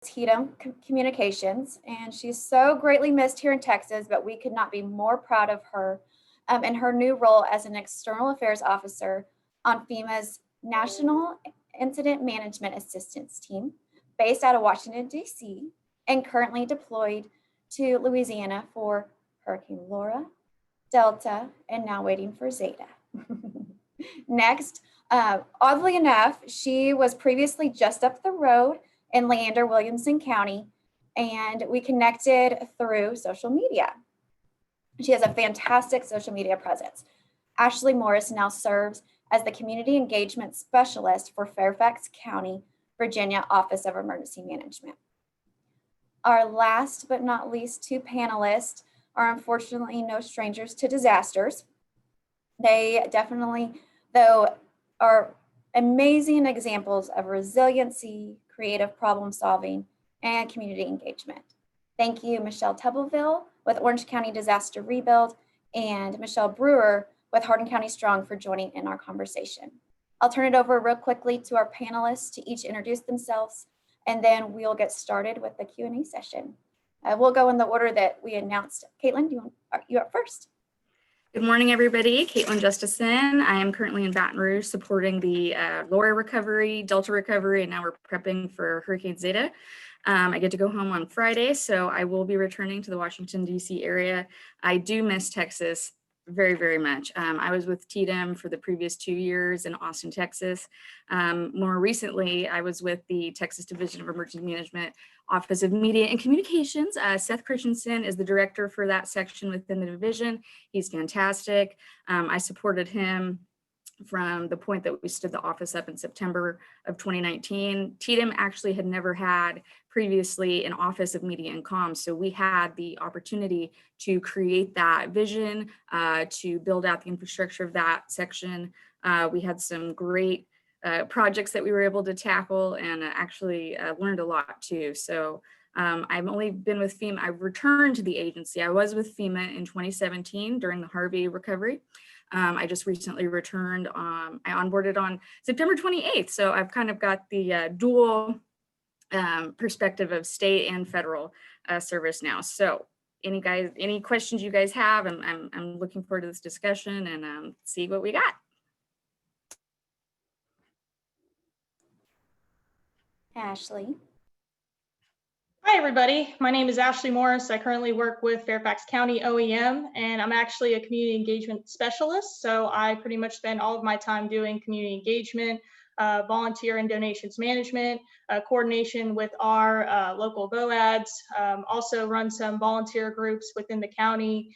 Tatum Communications, and she's so greatly missed here in Texas, but we could not be more proud of her in her new role as an External Affairs Officer on FEMA's National Incident Management Assistance Team, based out of Washington, D.C., and currently deployed to Louisiana for Hurricane Laura, Delta, and now waiting for Zeta. Next, oddly enough, she was previously just up the road in Leander, Williamson County, and we connected through social media. She has a fantastic social media presence. Ashley Morris now serves as the Community Engagement Specialist for Fairfax County, Virginia Office of Emergency Management. Our last but not least two panelists are unfortunately no strangers to disasters. They definitely, though, are amazing examples of resiliency, creative problem solving, and community engagement. Thank you, Michelle Tubbleville with Orange County Disaster Rebuild and Michelle Brewer with Hardin County Strong for joining in our conversation. I'll turn it over real quickly to our panelists to each introduce themselves, and then we'll get started with the Q&A session. We'll go in the order that we announced. Caitlin, you up first? Good morning, everybody. Caitlin Justison. I am currently in Baton Rouge supporting the Laura recovery, Delta recovery, and now we're prepping for Hurricane Zeta. I get to go home on Friday, so I will be returning to the Washington, D.C. area. I do miss Texas very, very much. I was with TDEM for the previous 2 years in Austin, Texas. More recently, I was with the Texas Division of Emergency Management Office of Media and Communications. Seth Christensen is the director for that section within the division. He's fantastic. I supported him from the point that we stood the office up in September of 2019. TDEM actually had never had previously an Office of Media and Comms, so we had the opportunity to create that vision, to build out the infrastructure of that section. We had some great projects that we were able to tackle, and actually learned a lot too. So I've only been with FEMA. I returned to the agency. I was with FEMA in 2017 during the Harvey recovery. I just recently returned. I onboarded on September 28th. So I've kind of got the dual perspective of state and federal service now. So any questions you guys have, I'm looking forward to this discussion and see what we got. Ashley. Hi, everybody. My name is Ashley Morris. I currently work with Fairfax County OEM, and I'm actually a community engagement specialist. So I pretty much spend all of my time doing community engagement, volunteer and donations management, coordination with our local VOADs, also run some volunteer groups within the county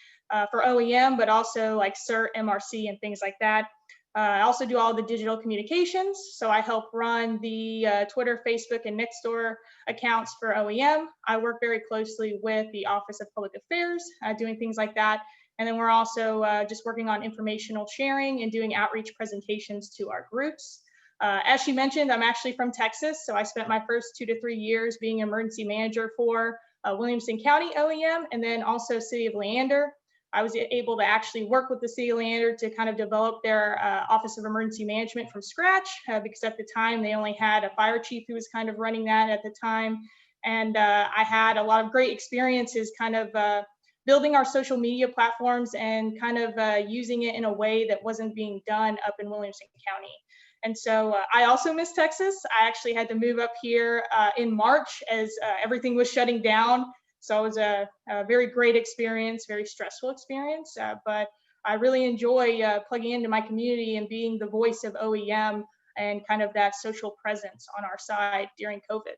for OEM, but also like CERT, MRC, and things like that. I also do all the digital communications. So I help run the Twitter, Facebook, and Nextdoor accounts for OEM. I work very closely with the Office of Public Affairs, doing things like that. And then we're also just working on informational sharing and doing outreach presentations to our groups. As she mentioned, I'm actually from Texas. So I spent my first 2 to 3 years being emergency manager for Williamson County OEM, and then also City of Leander. I was able to actually work with the City of Leander to kind of develop their Office of Emergency Management from scratch, because at the time they only had a fire chief who was kind of running that at the time. And I had a lot of great experiences kind of building our social media platforms and kind of using it in a way that wasn't being done up in Williamson County. And so I also miss Texas. I actually had to move up here in March as everything was shutting down. So it was a very great experience, very stressful experience, but I really enjoy plugging into my community and being the voice of OEM and kind of that social presence on our side during COVID.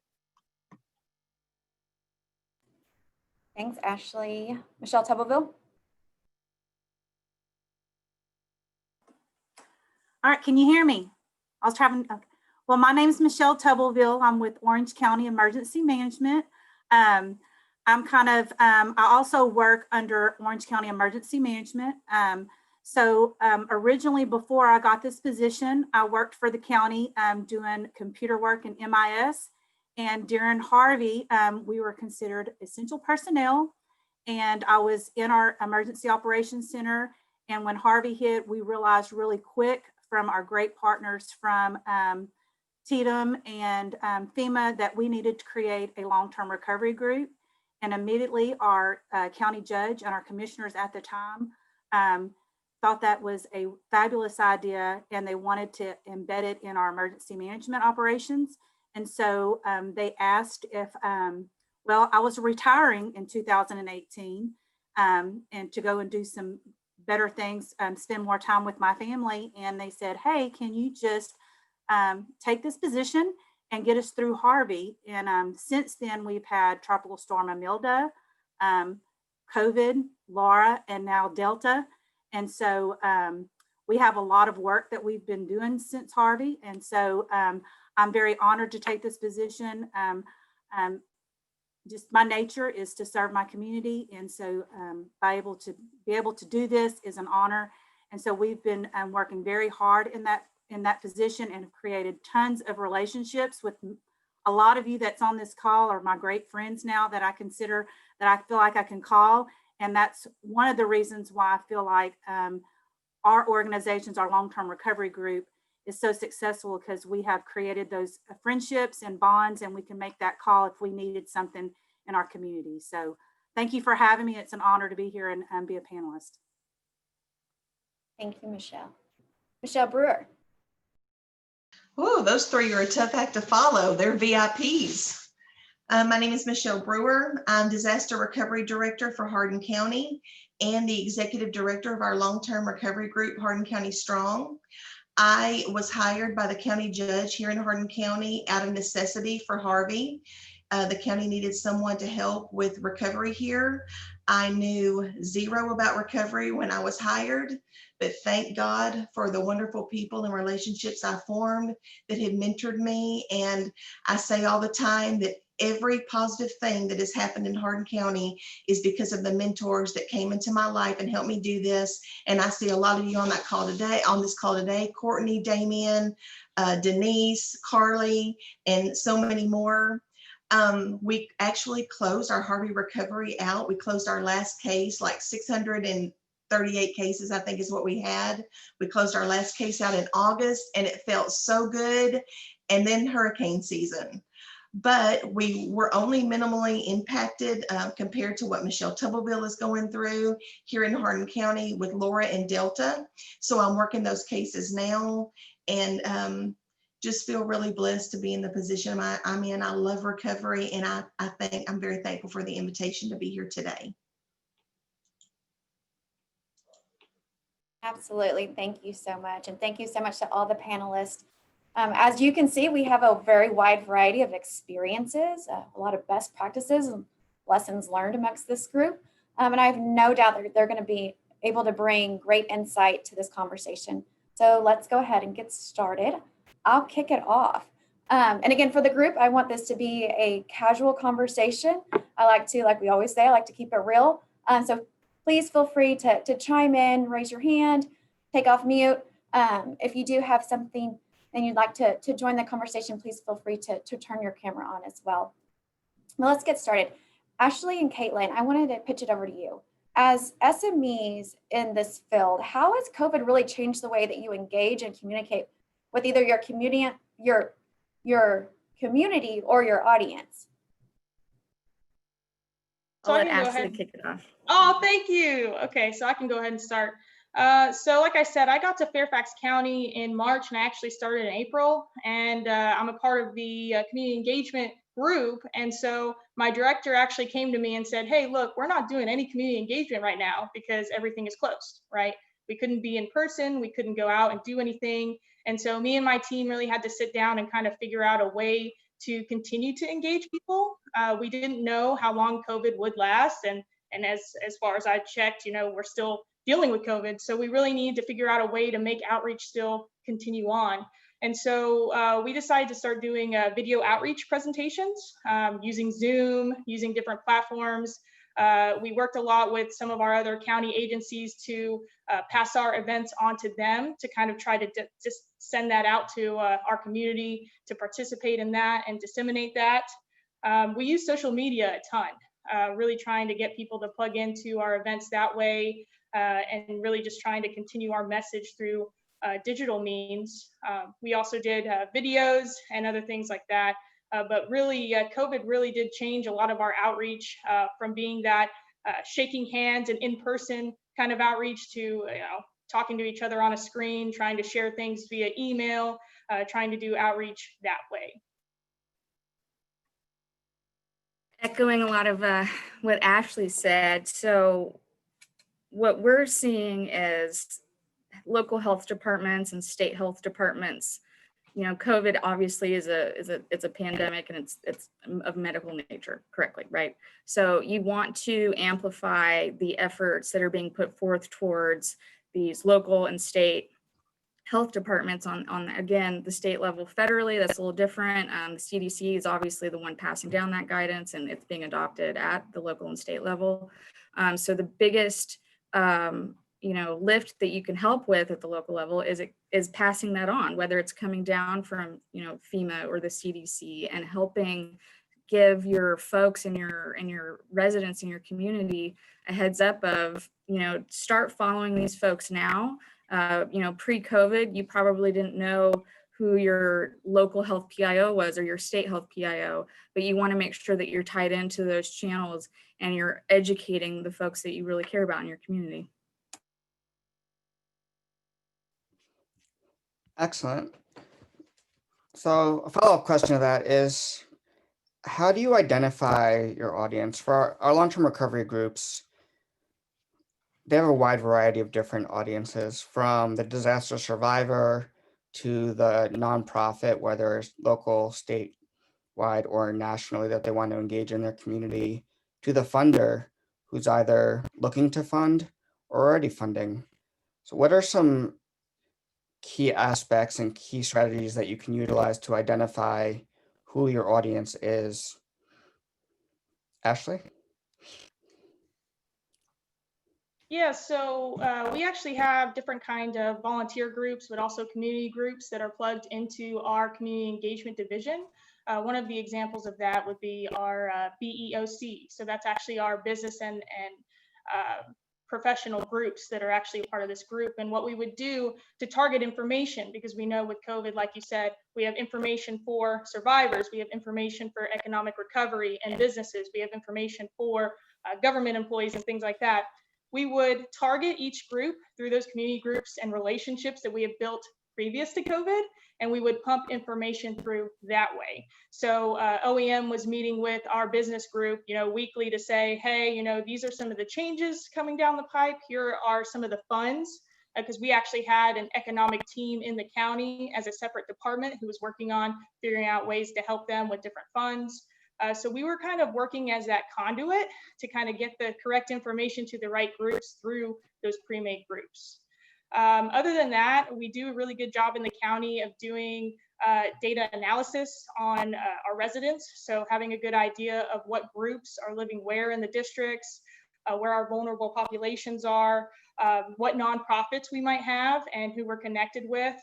Thanks, Ashley. Michelle Tubbleville. All right, can you hear me? I was traveling. Okay. Well, my name is Michelle Tubbleville. I'm with Orange County Emergency Management. I also work under Orange County Emergency Management. Originally, before I got this position, I worked for the county doing computer work and MIS. And during Harvey, we were considered essential personnel. And I was in our emergency operations center. And when Harvey hit, we realized really quick from our great partners from TDM and FEMA that we needed to create a long-term recovery group. And immediately our county judge and our commissioners at the time thought that was a fabulous idea, and they wanted to embed it in our emergency management operations. And so they asked if, well, I was retiring in 2018 and to go and do some better things, spend more time with my family. And they said, hey, can you just take this position and get us through Harvey? And since then, we've had Tropical Storm Imelda, COVID, Laura, and now Delta. And so we have a lot of work that we've been doing since Harvey. And so I'm very honored to take this position. Just my nature is to serve my community. And so be able to do this is an honor. And so we've been working very hard in that position and have created tons of relationships with a lot of you that's on this call are my great friends now that I consider that I feel like I can call. And that's one of the reasons why I feel like our organizations, our long-term recovery group is so successful, because we have created those friendships and bonds, and we can make that call if we needed something in our community. So thank you for having me. It's an honor to be here and be a panelist. Thank you, Michelle. Michelle Brewer. Oh, those three are a tough act to follow. They're VIPs. My name is Michelle Brewer. I'm Disaster Recovery Director for Hardin County and the Executive Director of our long-term recovery group, Hardin County Strong. I was hired by the county judge here in Hardin County out of necessity for Harvey. The county needed someone to help with recovery here. I knew zero about recovery when I was hired, but thank God for the wonderful people and relationships I formed that have mentored me. And I say all the time that every positive thing that has happened in Hardin County is because of the mentors that came into my life and helped me do this. And I see a lot of you on that call today, Courtney, Damien, Denise, Carly, and so many more. We actually closed our Harvey recovery out. We closed our last case, like 638 cases, I think is what we had. We closed our last case out in August, and it felt so good. And then hurricane season. But we were only minimally impacted compared to what Michelle Tubleville is going through here in Hardin County with Laura and Delta. So I'm working those cases now, and just feel really blessed to be in the position I'm in. I love recovery, and I think I'm very thankful for the invitation to be here today. Absolutely. Thank you so much. And thank you so much to all the panelists. As you can see, we have a very wide variety of experiences, a lot of best practices and lessons learned amongst this group. And I have no doubt that they're going to be able to bring great insight to this conversation. So let's go ahead and get started. I'll kick it off. And again, for the group, I want this to be a casual conversation. I like to, like we always say, I like to keep it real. So please feel free to chime in, raise your hand, take off mute. If you do have something and you'd like to join the conversation, please feel free to turn your camera on as well. Now let's get started. Ashley and Caitlin, I wanted to pitch it over to you. As SMEs in this field, how has COVID really changed the way that you engage and communicate with either your community or your audience? I'll let Ashley kick it off. Oh, thank you. Okay, so I can go ahead and start. So like I said, I got to Fairfax County in March, and I actually started in April, and I'm a part of the community engagement group. And so my director actually came to me and said, hey, look, we're not doing any community engagement right now because everything is closed, right? We couldn't be in person, we couldn't go out and do anything. And so me and my team really had to sit down and kind of figure out a way to continue to engage people. We didn't know how long COVID would last. And as far as I checked, we're still dealing with COVID. So we really need to figure out a way to make outreach still continue on. And so we decided to start doing video outreach presentations using Zoom, using different platforms. We worked a lot with some of our other county agencies to pass our events on to them to kind of try to just send that out to our community to participate in that and disseminate that. We use social media a ton, really trying to get people to plug into our events that way, and really just trying to continue our message through digital means. We also did videos and other things like that. But really, COVID really did change a lot of our outreach from being that shaking hands and in-person kind of outreach to talking to each other on a screen, trying to share things via email, trying to do outreach that way. Echoing a lot of what Ashley said. So what we're seeing is local health departments and state health departments, COVID obviously is a pandemic, and it's of medical nature, correctly, right? So you want to amplify the efforts that are being put forth towards these local and state health departments on again, the state level. Federally, that's a little different. The CDC is obviously the one passing down that guidance, and it's being adopted at the local and state level. So the biggest lift that you can help with at the local level is passing that on, whether it's coming down from FEMA or the CDC, and helping give your folks and your residents in your community a heads up of start following these folks now. Pre-COVID, you probably didn't know who your local health PIO was or your state health PIO, but you want to make sure that you're tied into those channels and you're educating the folks that you really care about in your community. Excellent. So a follow-up question to that is, how do you identify your audience? For our long-term recovery groups, they have a wide variety of different audiences, from the disaster survivor to the nonprofit, whether it's local, statewide, or nationally, that they want to engage in their community, to the funder who's either looking to fund or already funding. So what are some key aspects and key strategies that you can utilize to identify who your audience is? Ashley? Yeah, so we actually have different kind of volunteer groups, but also community groups that are plugged into our community engagement division. One of the examples of that would be our BEOC. So that's actually our business and professional groups that are actually a part of this group. And what we would do to target information, because we know with COVID, like you said, we have information for survivors, we have information for economic recovery and businesses, we have information for government employees and things like that. We would target each group through those community groups and relationships that we have built previous to COVID, and we would pump information through that way. So OEM was meeting with our business group, weekly to say, hey, these are some of the changes coming down the pipe. Here are some of the funds, because we actually had an economic team in the county as a separate department who was working on figuring out ways to help them with different funds. So we were kind of working as that conduit to kind of get the correct information to the right groups through those pre-made groups. Other than that, we do a really good job in the county of doing data analysis on our residents. So having a good idea of what groups are living where in the districts, where our vulnerable populations are, what nonprofits we might have and who we're connected with.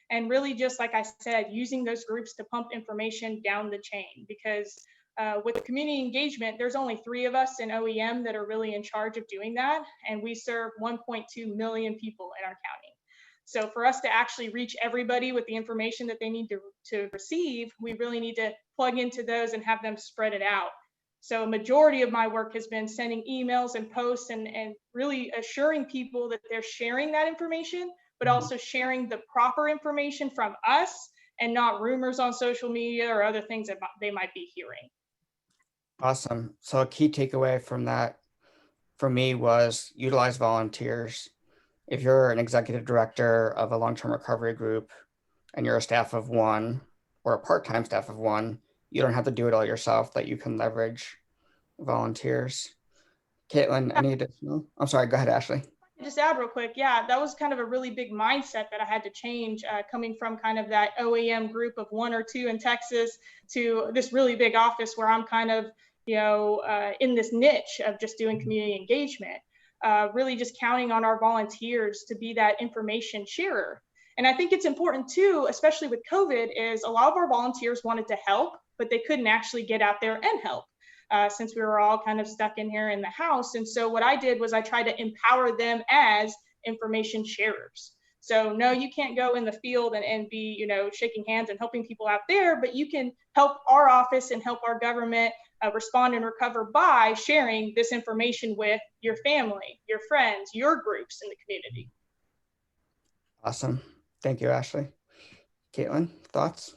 And really, just like I said, using those groups to pump information down the chain, because with community engagement, there's only 3 of us in OEM that are really in charge of doing that. And we serve 1.2 million people in our county. So for us to actually reach everybody with the information that they need to receive, we really need to plug into those and have them spread it out. So a majority of my work has been sending emails and posts and really assuring people that they're sharing that information, but also sharing the proper information from us and not rumors on social media or other things that they might be hearing. Awesome. So a key takeaway from that for me was utilize volunteers. If you're an executive director of a long-term recovery group and you're a staff of 1 or a part-time staff of 1, you don't have to do it all yourself, that you can leverage volunteers. Caitlin, any additional? I'm sorry, go ahead, Ashley. Just add real quick. Yeah, that was kind of a really big mindset that I had to change coming from kind of that OEM group of 1 or 2 in Texas to this really big office where I'm kind of, in this niche of just doing community engagement, really just counting on our volunteers to be that information sharer. And I think it's important too, especially with COVID, is a lot of our volunteers wanted to help, but they couldn't actually get out there and help. Since we were all kind of stuck in here in the house. And so what I did was I tried to empower them as information sharers. So no, you can't go in the field and be, shaking hands and helping people out there, but you can help our office and help our government respond and recover by sharing this information with your family, your friends, your groups in the community. Awesome. Thank you, Ashley. Caitlin, thoughts?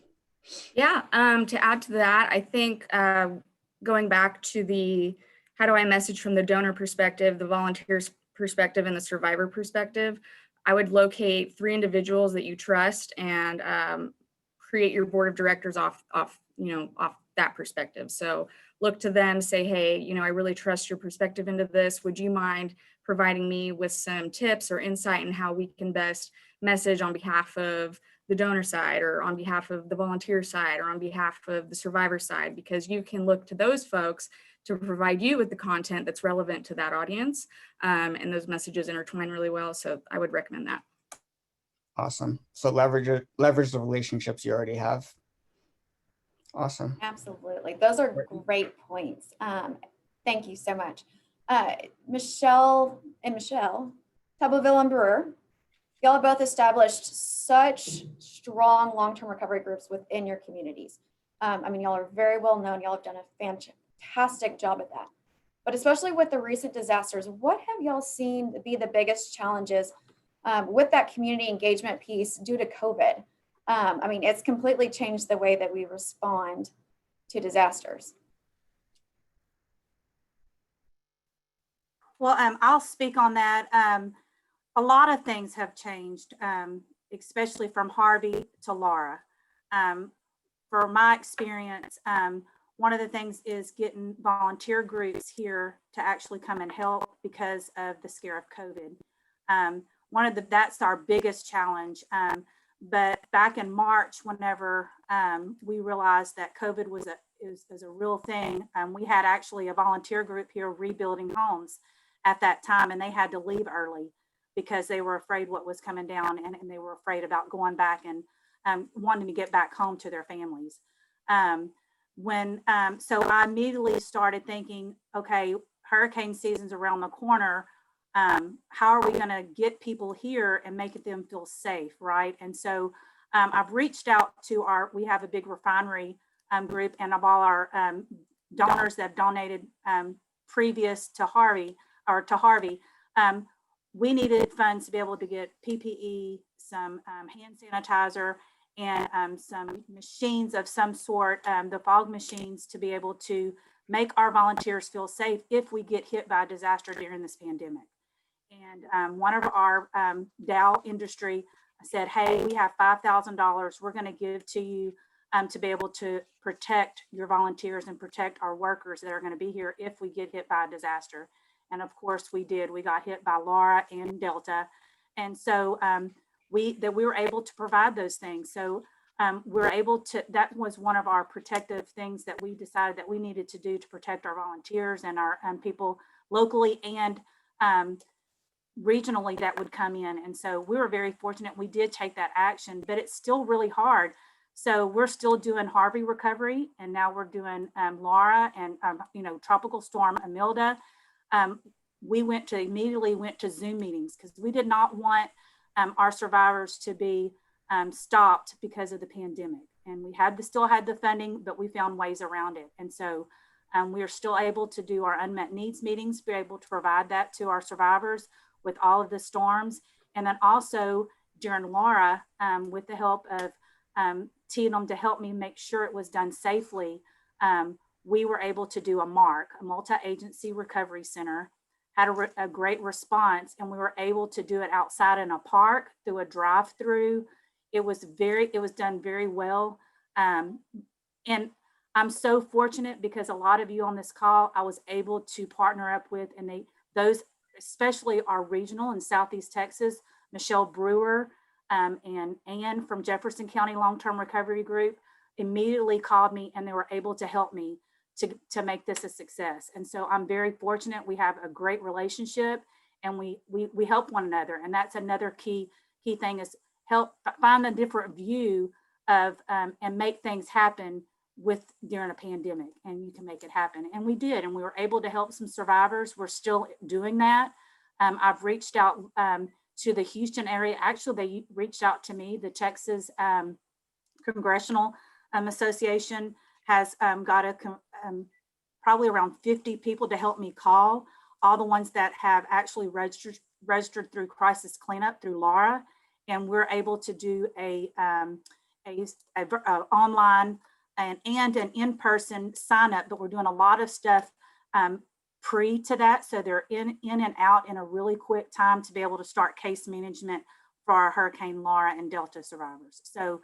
Yeah, to add to that, I think going back to the how do I message from the donor perspective, the volunteers perspective, and the survivor perspective, I would locate 3 individuals that you trust and create your board of directors off that perspective. So look to them, say, hey, I really trust your perspective into this. Would you mind providing me with some tips or insight in how we can best message on behalf of the donor side, or on behalf of the volunteer side, or on behalf of the survivor side, because you can look to those folks to provide you with the content that's relevant to that audience. And those messages intertwine really well. So I would recommend that. Awesome. So leverage the relationships you already have. Awesome. Absolutely. Those are great points. Thank you so much. Michelle Tabouville and Brewer, y'all have both established such strong long-term recovery groups within your communities. Y'all are very well known. Y'all have done a fantastic job at that. But especially with the recent disasters, what have y'all seen to be the biggest challenges with that community engagement piece due to COVID? It's completely changed the way that we respond to disasters. Well, I'll speak on that. A lot of things have changed, especially from Harvey to Laura. For my experience, one of the things is getting volunteer groups here to actually come and help because of the scare of COVID. That's our biggest challenge. But back in March, whenever we realized that COVID was a real thing, we had actually a volunteer group here rebuilding homes at that time, and they had to leave early because they were afraid what was coming down, and they were afraid about going back and wanting to get back home to their families. So I immediately started thinking, okay, hurricane season's around the corner. How are we going to get people here and make them feel safe, right? And so I've reached out to we have a big refinery group, and of all our donors that have donated previous to Harvey, we needed funds to be able to get PPE, some hand sanitizer, and some machines of some sort, the fog machines, to be able to make our volunteers feel safe if we get hit by a disaster during this pandemic. And one of our Dow industry said, hey, we have $5,000 we're going to give to you to be able to protect your volunteers and protect our workers that are going to be here if we get hit by a disaster. And of course we did. We got hit by Laura and Delta. And so we were able to provide those things. So we're able to, that was one of our protective things that we decided that we needed to do to protect our volunteers and our people locally and regionally that would come in. And so we were very fortunate. We did take that action, but it's still really hard. So we're still doing Harvey recovery, and now we're doing Laura and Tropical Storm Imelda. We immediately went to Zoom meetings because we did not want our survivors to be stopped because of the pandemic. And we still had the funding, but we found ways around it. And so we are still able to do our unmet needs meetings, be able to provide that to our survivors with all of the storms. And then also during Laura, with the help of Tatum to help me make sure it was done safely, we were able to do a multi-agency recovery center, had a great response, and we were able to do it outside in a park through a drive-through. It was done very well. And I'm so fortunate because a lot of you on this call, I was able to partner up with, and those, especially our regional in Southeast Texas, Michelle Brewer and Ann from Jefferson County Long-Term Recovery Group immediately called me, and they were able to help me to make this a success. And so I'm very fortunate. We have a great relationship, and we help one another. And that's another key thing, is help find a different view of and make things happen during a pandemic, and you can make it happen. And we did, and we were able to help some survivors. We're still doing that. I've reached out to the Houston area. Actually, they reached out to me. The Texas Congressional Association has got probably around 50 people to help me call, all the ones that have actually registered through Crisis Cleanup through Laura, and we're able to do a online and an in-person sign up, but we're doing a lot of stuff pre to that, so they're in and out in a really quick time to be able to start case management for our Hurricane Laura and Delta survivors. So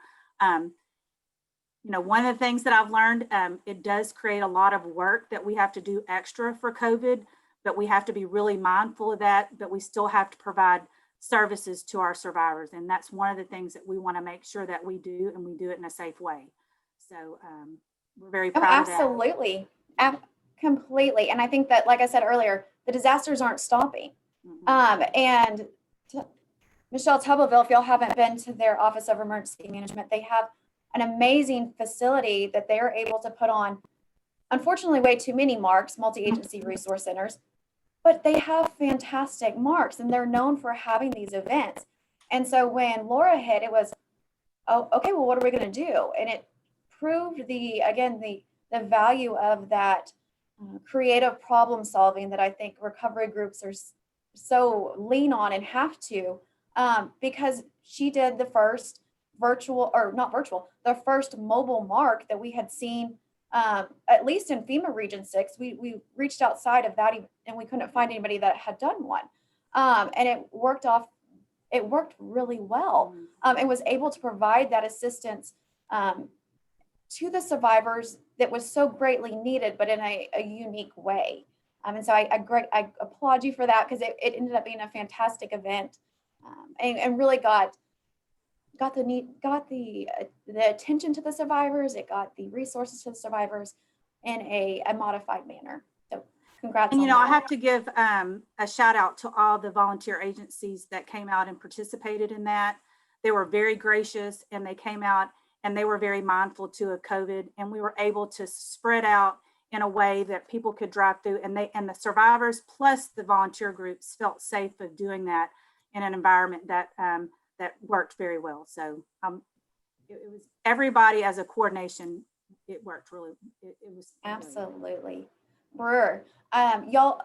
you know, one of the things that I've learned, it does create a lot of work that we have to do extra for COVID, but we have to be really mindful of that, but we still have to provide services to our survivors. And that's one of the things that we want to make sure that we do, and we do it in a safe way. So we're very proud of that. Absolutely. Completely. And I think that, like I said earlier, the disasters aren't stopping. And Michelle Tubbleville, if y'all haven't been to their Office of Emergency Management, they have an amazing facility that they're able to put on, unfortunately, way too many marks, multi-agency resource centers, but they have fantastic marks and they're known for having these events. And so when Laura hit, it was, oh, okay, well, what are we going to do? And it proved the value of that creative problem solving that I think recovery groups are so lean on and have to, because she did the first the first mobile mark that we had seen, at least in FEMA Region 6. We reached outside of that and we couldn't find anybody that had done one. And it worked really well, and was able to provide that assistance to the survivors that was so greatly needed, but in a unique way. And so I applaud you for that, because it ended up being a fantastic event, and really got the attention to the survivors. It got the resources to the survivors in a modified manner. So congrats. And, you know, that. I have to give a shout out to all the volunteer agencies that came out and participated in that. They were very gracious, and they came out and they were very mindful too of COVID, and we were able to spread out in a way that people could drive through, and the survivors plus the volunteer groups felt safe of doing that in an environment that worked very well. So it was everybody as a coordination. It worked really. It was absolutely. Brewer, y'all,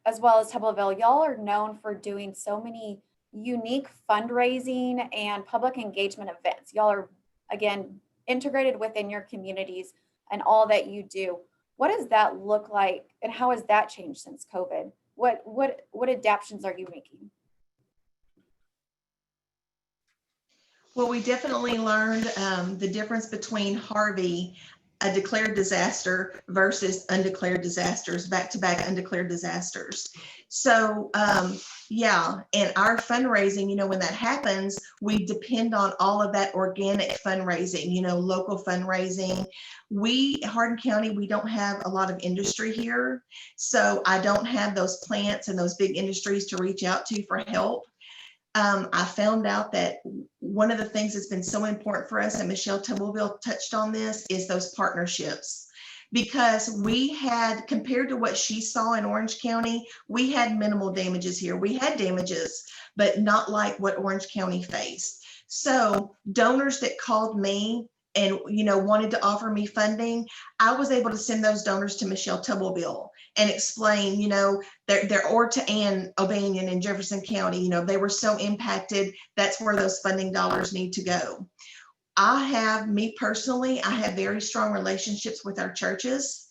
as well as Tubbleville, y'all are known for doing so many unique fundraising and public engagement events. Y'all are, again, integrated within your communities and all that you do. What does that look like, and how has that changed since COVID? What adaptations are you making? Well, we definitely learned the difference between Harvey, a declared disaster, versus undeclared disasters, back-to-back undeclared disasters. So yeah, and our fundraising, you know, when that happens, we depend on all of that organic fundraising, you know, local fundraising. Hardin County, we don't have a lot of industry here. So I don't have those plants and those big industries to reach out to for help. I found out that one of the things that's been so important for us, and Michelle Tubbleville touched on this, is those partnerships. Because we had, compared to what she saw in Orange County, we had minimal damages here. We had damages, but not like what Orange County faced. So donors that called me and, you know, wanted to offer me funding, I was able to send those donors to Michelle Tubbleville and explain, you know, or to Ann O'Banion in Jefferson County, you know, they were so impacted. That's where those funding dollars need to go. Me personally, I have very strong relationships with our churches.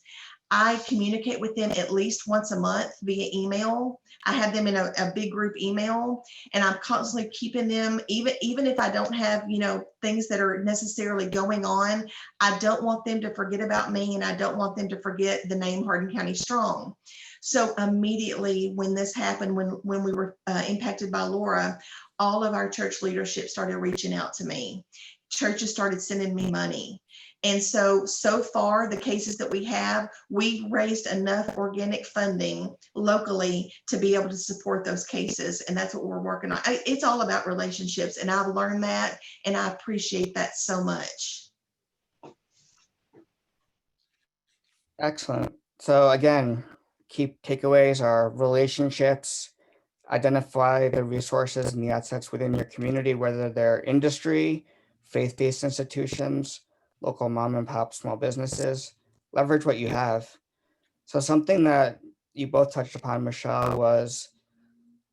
I communicate with them at least once a month via email. I have them in a big group email, and I'm constantly keeping them, even if I don't have, you know, things that are necessarily going on. I don't want them to forget about me, and I don't want them to forget the name Hardin County Strong. So immediately when this happened, when we were impacted by Laura, all of our church leadership started reaching out to me. Churches started sending me money. And so far, the cases that we have, we've raised enough organic funding locally to be able to support those cases. And that's what we're working on. It's all about relationships. And I've learned that, and I appreciate that so much. Excellent. So again, key takeaways are relationships, identify the resources and the assets within your community, whether they're industry, faith-based institutions, local mom and pop small businesses. Leverage what you have. So something that you both touched upon, Michelle, was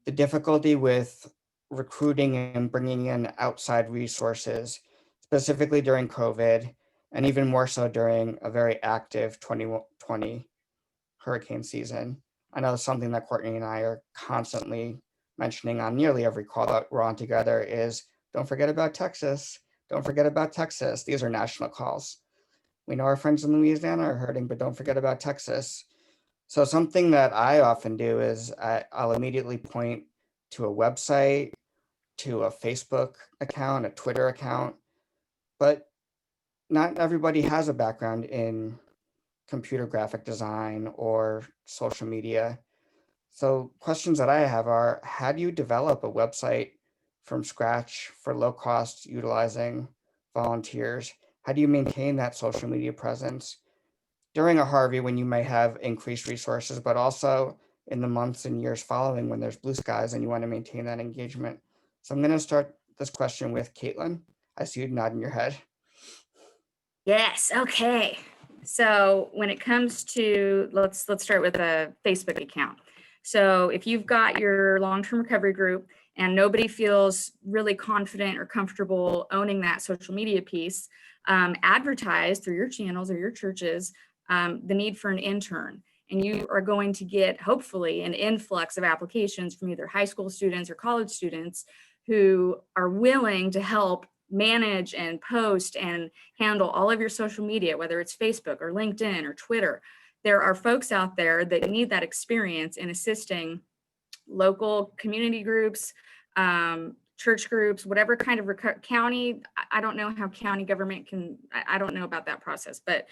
the difficulty with recruiting and bringing in outside resources, specifically during COVID, and even more so during a very active 2020 hurricane season. I know something that Courtney and I are constantly mentioning on nearly every call that we're on together is don't forget about Texas. Don't forget about Texas. These are national calls. We know our friends in Louisiana are hurting, but don't forget about Texas. So something that I often do is I'll immediately point to a website, to a Facebook account, a Twitter account, but not everybody has a background in computer graphic design or social media. So questions that I have are, how do you develop a website from scratch for low cost utilizing volunteers? How do you maintain that social media presence during a Harvey when you may have increased resources, but also in the months and years following when there's blue skies and you want to maintain that engagement? So I'm going to start this question with Caitlin. I see you nodding your head. Yes. Okay. So when it comes to, let's start with a Facebook account. So if you've got your long-term recovery group and nobody feels really confident or comfortable owning that social media piece, advertise through your channels or your churches the need for an intern. And you are going to get, hopefully, an influx of applications from either high school students or college students who are willing to help manage and post and handle all of your social media, whether it's Facebook or LinkedIn or Twitter. There are folks out there that need that experience in assisting local community groups, church groups, whatever kind of county. I don't know how county government can, I don't know about that process, but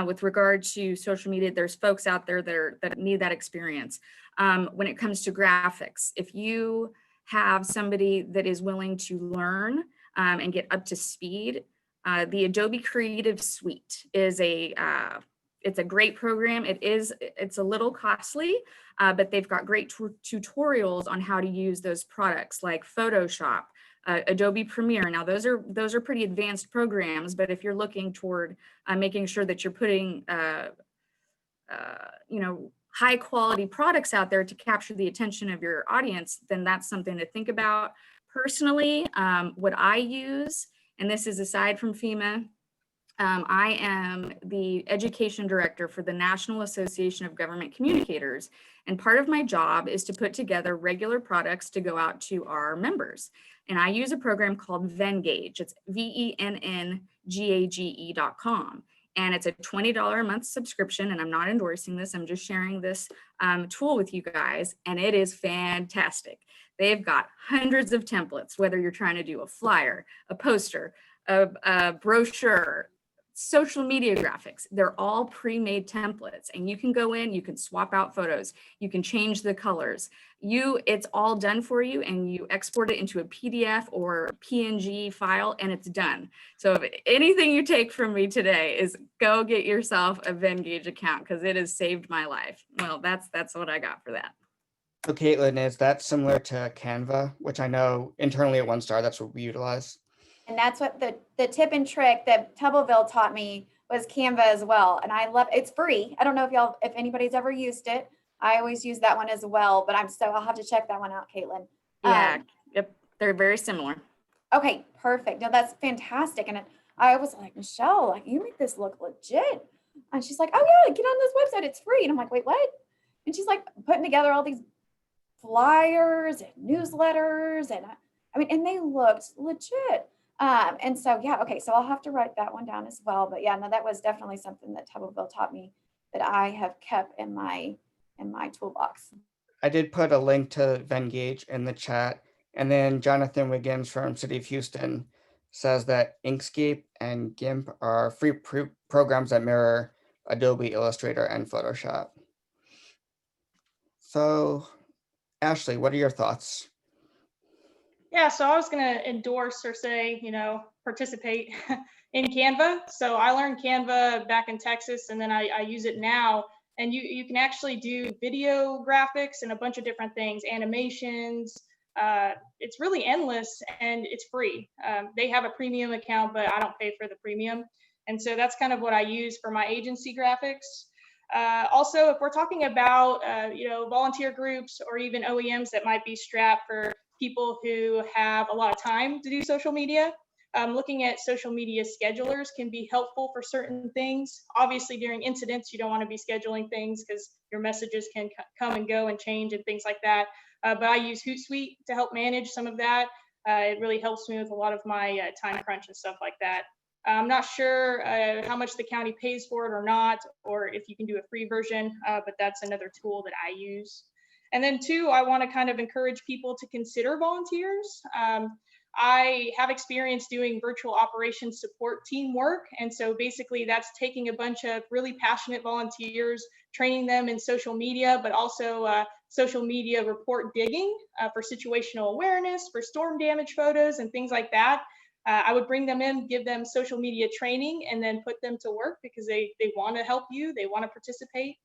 with regard to social media, there's folks out there that need that experience. When it comes to graphics, if you have somebody that is willing to learn and get up to speed, the Adobe Creative Suite is it's a great program. It's a little costly, but they've got great tutorials on how to use those products like Photoshop, Adobe Premiere. Now those are pretty advanced programs, but if you're looking toward making sure that you're putting high quality products out there to capture the attention of your audience, then that's something to think about. Personally, what I use, and this is aside from FEMA, I am the education director for the National Association of Government Communicators. And part of my job is to put together regular products to go out to our members. And I use a program called Vengage. It's VENNGAGE.com. And it's a $20 a month subscription. And I'm not endorsing this. I'm just sharing this tool with you guys. And it is fantastic. They've got hundreds of templates, whether you're trying to do a flyer, a poster, a brochure, social media graphics. They're all pre-made templates, and you can go in, you can swap out photos, you can change the colors. It's all done for you, and you export it into a PDF or PNG file, and it's done. So if anything you take from me today is go get yourself a Vengage account, because it has saved my life. Well, that's what I got for that. So Caitlin, is that similar to Canva, which I know internally at One Star, that's what we utilize? And that's what the tip and trick that Tubblecville taught me was Canva as well. And I love, it's free. I don't know if anybody's ever used it. I always use that one as well, but I'll have to check that one out, Caitlin. Yeah, yep, they're very similar. Okay, perfect. No, that's fantastic. And I was like, Michelle, like, you make this look legit. And she's like, oh yeah, get on this website. It's free. And I'm like, wait, what? And she's like putting together all these flyers and newsletters. And and they looked legit. And so, yeah, okay. So I'll have to write that one down as well. But yeah, no, that was definitely something that Tubblecville taught me that I have kept in my toolbox. I did put a link to Vengage in the chat. And then Jonathan Wiggins from City of Houston says that Inkscape and GIMP are free programs that mirror Adobe Illustrator and Photoshop. So Ashley, what are your thoughts? Yeah, so I was going to endorse or say, participate in Canva. So I learned Canva back in Texas, and then I use it now And you can actually do video graphics and a bunch of different things, animations. It's really endless and it's free. They have a premium account, but I don't pay for the premium. And so that's kind of what I use for my agency graphics. Also, if we're talking about volunteer groups or even OEMs that might be strapped for people who have a lot of time to do social media, looking at social media schedulers can be helpful for certain things. Obviously, during incidents, you don't want to be scheduling things because your messages can come and go and change and things like that. But I use Hootsuite to help manage some of that. It really helps me with a lot of my time crunch and stuff like that. I'm not sure how much the county pays for it or not, or if you can do a free version, but that's another tool that I use. And then two, I want to kind of encourage people to consider volunteers. I have experience doing virtual operations support team work. And so basically that's taking a bunch of really passionate volunteers, training them in social media, but also social media report digging for situational awareness, for storm damage photos and things like that. I would bring them in, give them social media training, and then put them to work because they want to help you, they want to participate.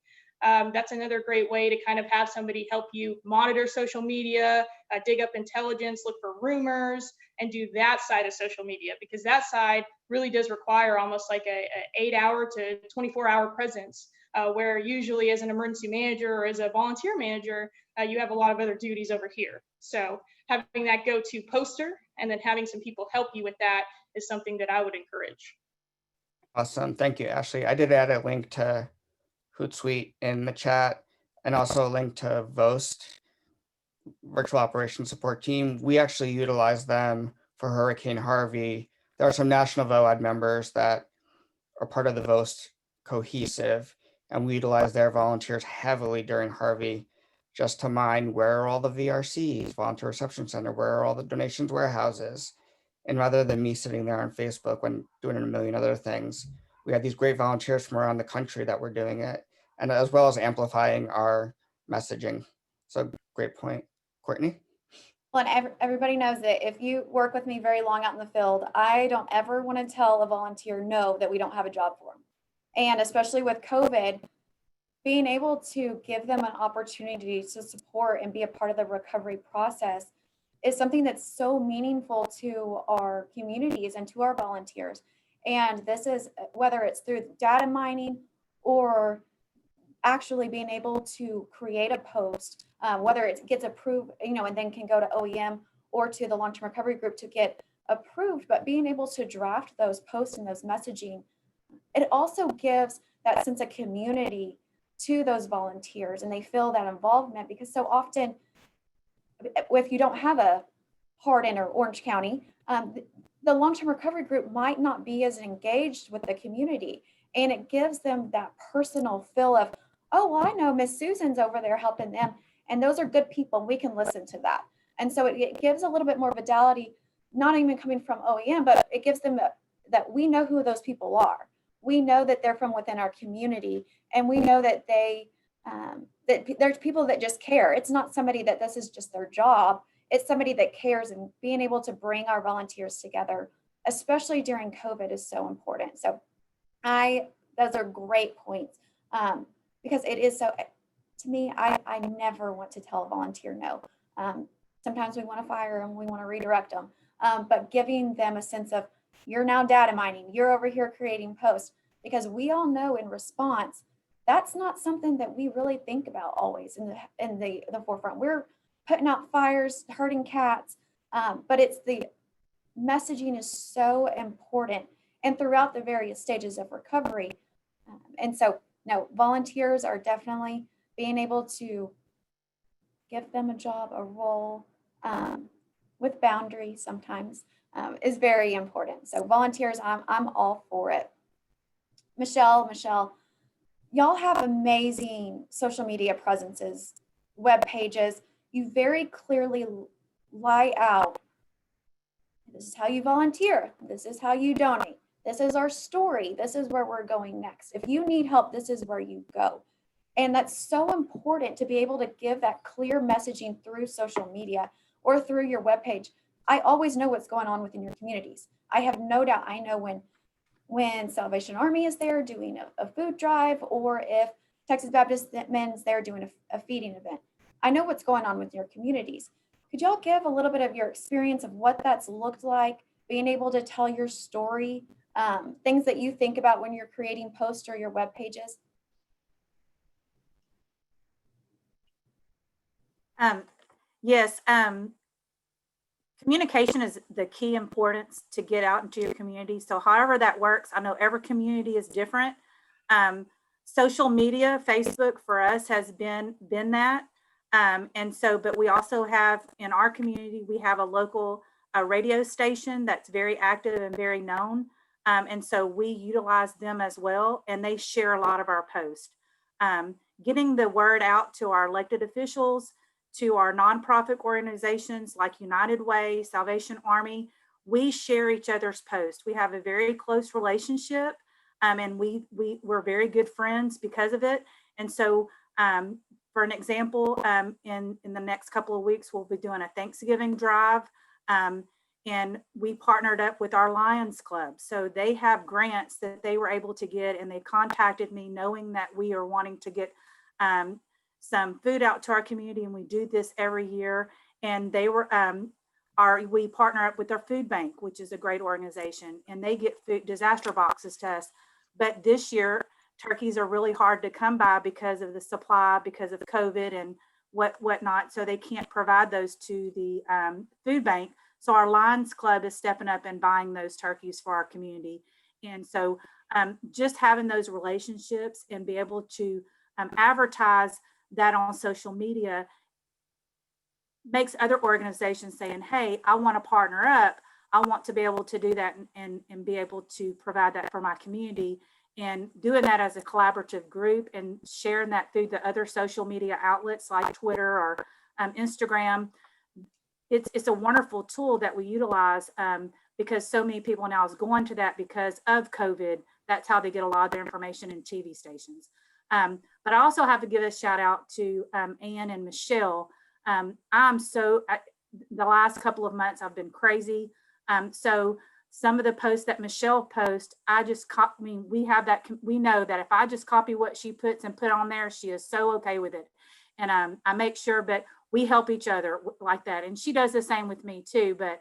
That's another great way to kind of have somebody help you monitor social media, dig up intelligence, look for rumors, and do that side of social media, because that side really does require almost like a 8-hour to 24-hour presence, where usually as an emergency manager or as a volunteer manager, you have a lot of other duties over here. So having that go-to poster and then having some people help you with that is something that I would encourage. Awesome. Thank you, Ashley. I did add a link to Hootsuite in the chat and also a link to VOST, Virtual Operations Support Team. We actually utilize them for Hurricane Harvey. There are some national VOAD members that are part of the VOST cohesive, and we utilize their volunteers heavily during Harvey just to mine where are all the VRCs, Volunteer Reception Center, where are all the donations warehouses. And rather than me sitting there on Facebook when doing a million other things, we have these great volunteers from around the country that were doing it, and as well as amplifying our messaging. So great point, Courtney. Well, and everybody knows that if you work with me very long out in the field, I don't ever want to tell a volunteer no that we don't have a job for them. And especially with COVID, being able to give them an opportunity to support and be a part of the recovery process is something that's so meaningful to our communities and to our volunteers. And this is whether it's through data mining or actually being able to create a post, whether it gets approved, and then can go to OEM or to the long-term recovery group to get approved, but being able to draft those posts and those messaging, it also gives that sense of community to those volunteers, and they feel that involvement, because so often if you don't have a Hardin or Orange County, the long-term recovery group might not be as engaged with the community, and it gives them that personal feel of, oh, well, I know Miss Susan's over there helping them, and those are good people, and we can listen to that. And so it gives a little bit more fidelity, not even coming from OEM, but it gives them that we know who those people are. We know that they're from within our community, and we know that that there's people that just care. It's not somebody that this is just their job. It's somebody that cares, and being able to bring our volunteers together, especially during COVID, is so important. So those are great points, because it is so, to me, I never want to tell a volunteer no. Sometimes we want to fire them, we want to redirect them, but giving them a sense of, you're now data mining, you're over here creating posts, because we all know in response, that's not something that we really think about always in the forefront. We're putting out fires, hurting cats, but it's the messaging is so important, and throughout the various stages of recovery. And so, no, volunteers are definitely being able to give them a job, a role, with boundaries sometimes, is very important. So volunteers, I'm all for it. Michelle, y'all have amazing social media presences, web pages. You very clearly lie out, this is how you volunteer, this is how you donate, this is our story, this is where we're going next. If you need help, this is where you go. And that's so important, to be able to give that clear messaging through social media or through your webpage. I always know what's going on within your communities. I have no doubt I know when Salvation Army is there doing a food drive, or if Texas Baptist Men's, they're doing a feeding event. I know what's going on with your communities. Could y'all give a little bit of your experience of what that's looked like, being able to tell your story, things that you think about when you're creating posts or your web pages? Yes, communication is the key importance to get out into your community. So however that works, I know every community is different. Social media, Facebook for us has been that. And so, but we also have in our community, we have a local radio station that's very active and very known. And so we utilize them as well, and they share a lot of our posts. Getting the word out to our elected officials, to our nonprofit organizations like United Way, Salvation Army, we share each other's posts. We have a very close relationship, and we're very good friends because of it. And so, for an example, in the next couple of weeks, we'll be doing a Thanksgiving drive, and we partnered up with our Lions Club. So they have grants that they were able to get, and they contacted me knowing that we are wanting to get some food out to our community, and we do this every year. And they were we partner up with their food bank, which is a great organization, and they get food disaster boxes to us. But this year, turkeys are really hard to come by because of the supply, because of COVID and whatnot. So they can't provide those to the food bank. So our Lions Club is stepping up and buying those turkeys for our community. And so just having those relationships and be able to advertise that on social media makes other organizations saying, hey, I want to partner up. I want to be able to do that and be able to provide that for my community. And doing that as a collaborative group and sharing that through the other social media outlets like Twitter or Instagram, it's a wonderful tool that we utilize because so many people now is going to that because of COVID. That's how they get a lot of their information in TV stations. But I also have to give a shout out to Ann and Michelle. The last couple of months I've been crazy. So some of the posts that Michelle posts, we know that if I just copy what she puts and put on there, she is so okay with it. And I make sure, but we help each other like that. And she does the same with me too, but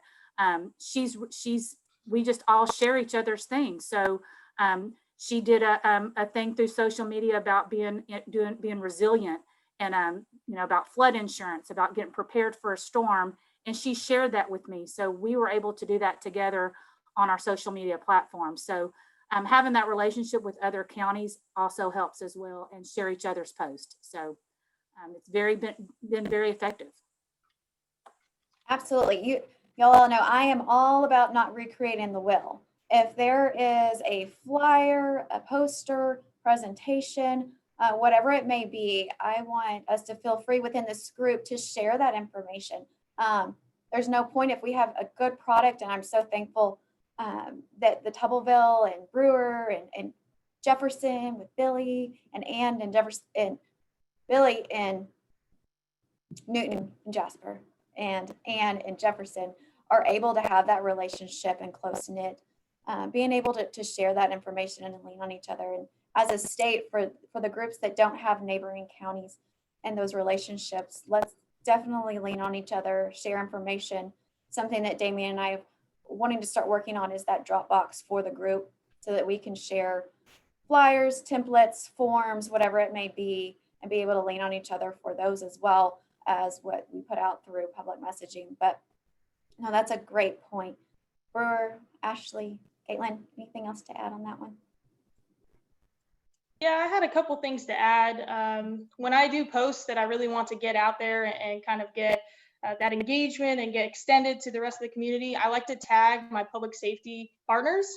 we just all share each other's things. So she did a thing through social media about being resilient and about flood insurance, about getting prepared for a storm, and she shared that with me. So we were able to do that together on our social media platform. So having that relationship with other counties also helps as well, and share each other's posts. So it's been very effective. Absolutely. Y'all all know I am all about not recreating the wheel. If there is a flyer, a poster, presentation, whatever it may be, I want us to feel free within this group to share that information. There's no point if we have a good product, and I'm so thankful that the Tubleville and Brewer and Jefferson with Billy and Ann and Jefferson and Billy and Newton and Jasper and Ann and Jefferson are able to have that relationship and close knit, being able to share that information and lean on each other. And as a state, for the groups that don't have neighboring counties and those relationships, let's definitely lean on each other, share information. Something that Damien and I are wanting to start working on is that Dropbox for the group so that we can share flyers, templates, forms, whatever it may be, and be able to lean on each other for those as well as what we put out through public messaging. But no, that's a great point. Brewer, Ashley, Caitlin, anything else to add on that one? Yeah, I had a couple things to add. When I do posts that I really want to get out there and kind of get that engagement and get extended to the rest of the community, I like to tag my public safety partners.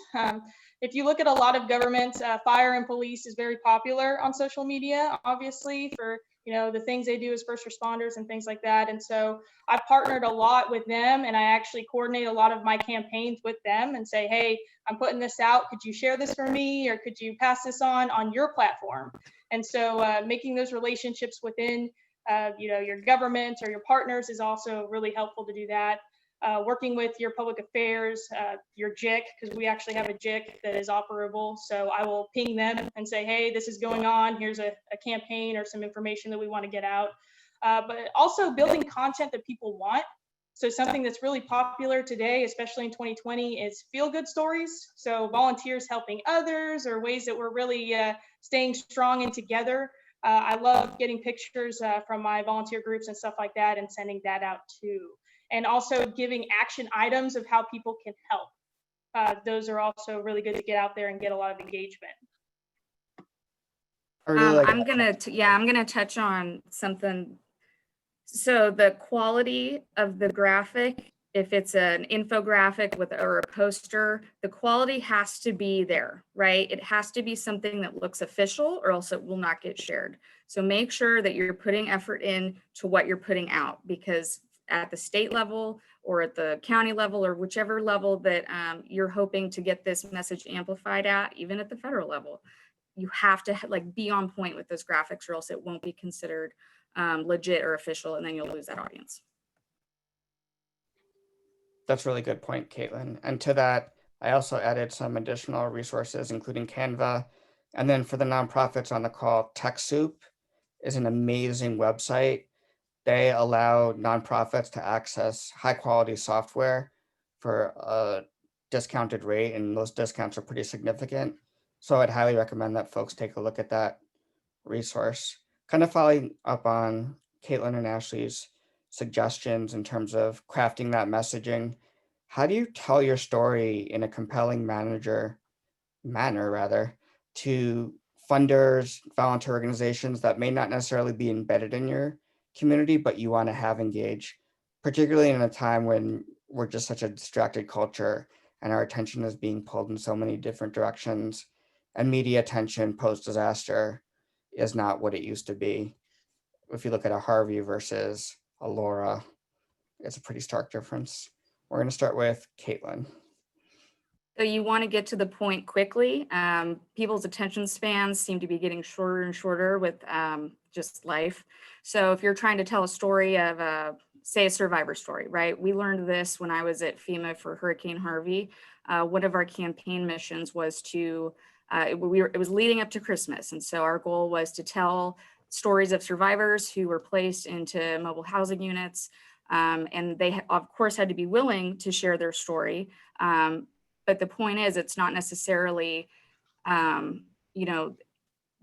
If you look at a lot of government, fire and police is very popular on social media, obviously, for the things they do as first responders and things like that. And so I've partnered a lot with them, and I actually coordinate a lot of my campaigns with them and say, hey, I'm putting this out. Could you share this for me? Or could you pass this on your platform? And so making those relationships within your government or your partners is also really helpful to do that. working with your public affairs, your JIC, because we actually have a JIC that is operable. So I will ping them and say, hey, this is going on. Here's a campaign or some information that we want to get out. But also building content that people want. So something that's really popular today, especially in 2020, is feel-good stories. So volunteers helping others, or ways that we're really staying strong and together. I love getting pictures from my volunteer groups and stuff like that and sending that out too. And also giving action items of how people can help. Those are also really good to get out there and get a lot of engagement. I really like I'm gonna touch on something. So the quality of the graphic, if it's an infographic or a poster, the quality has to be there, right? It has to be something that looks official, or else it will not get shared. So make sure that you're putting effort in to what you're putting out, because at the state level or at the county level or whichever level that you're hoping to get this message amplified at, even at the federal level, you have to be on point with those graphics, or else it won't be considered legit or official, and then you'll lose that audience. That's a really good point, Caitlin. And to that, I also added some additional resources, including Canva. And then for the nonprofits on the call, TechSoup is an amazing website. They allow nonprofits to access high quality software for a discounted rate, and those discounts are pretty significant. So I'd highly recommend that folks take a look at that resource. Kind of following up on Caitlin and Ashley's suggestions in terms of crafting that messaging, how do you tell your story in a compelling manner to funders, volunteer organizations that may not necessarily be embedded in your community, but you want to have engaged, particularly in a time when we're just such a distracted culture and our attention is being pulled in so many different directions, and media attention post-disaster is not what it used to be. If you look at a Harvey versus a Laura, it's a pretty stark difference. We're going to start with Caitlin. So you want to get to the point quickly. People's attention spans seem to be getting shorter and shorter with just life. So if you're trying to tell a story of, say, a survivor story, right? We learned this when I was at FEMA for Hurricane Harvey. One of our campaign missions was to, it was leading up to Christmas. And so our goal was to tell stories of survivors who were placed into mobile housing units. And they, of course, had to be willing to share their story. But the point is, it's not necessarily,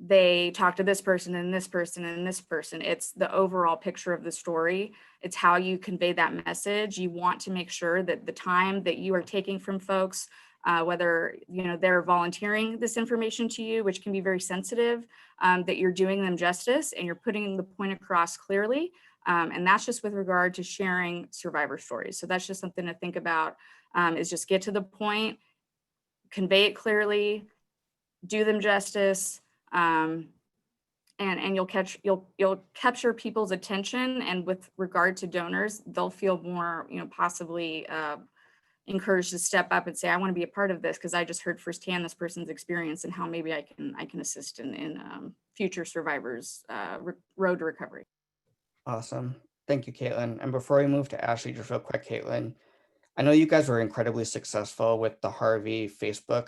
they talk to this person and this person and this person. It's the overall picture of the story. It's how you convey that message. You want to make sure that the time that you are taking from folks, whether they're volunteering this information to you, which can be very sensitive, that you're doing them justice and you're putting the point across clearly. And that's just with regard to sharing survivor stories. So that's just something to think about. Is just get to the point, convey it clearly, do them justice, and you'll capture people's attention. And with regard to donors, they'll feel more, possibly encouraged to step up and say, I want to be a part of this because I just heard firsthand this person's experience and how maybe I can assist in future survivors' road to recovery. Awesome. Thank you, Caitlin. And before we move to Ashley, just real quick, Caitlin, I know you guys were incredibly successful with the Harvey Facebook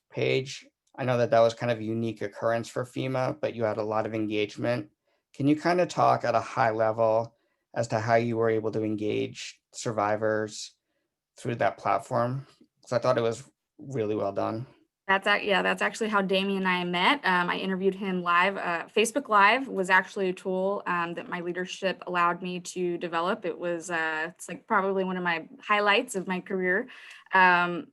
page. I know that was kind of a unique occurrence for FEMA, but you had a lot of engagement. Can you kind of talk at a high level as to how you were able to engage survivors through that platform? Because I thought it was really well done. That's actually how Damien and I met. I interviewed him live. Facebook Live was actually a tool that my leadership allowed me to develop. It was it's like probably one of my highlights of my career. And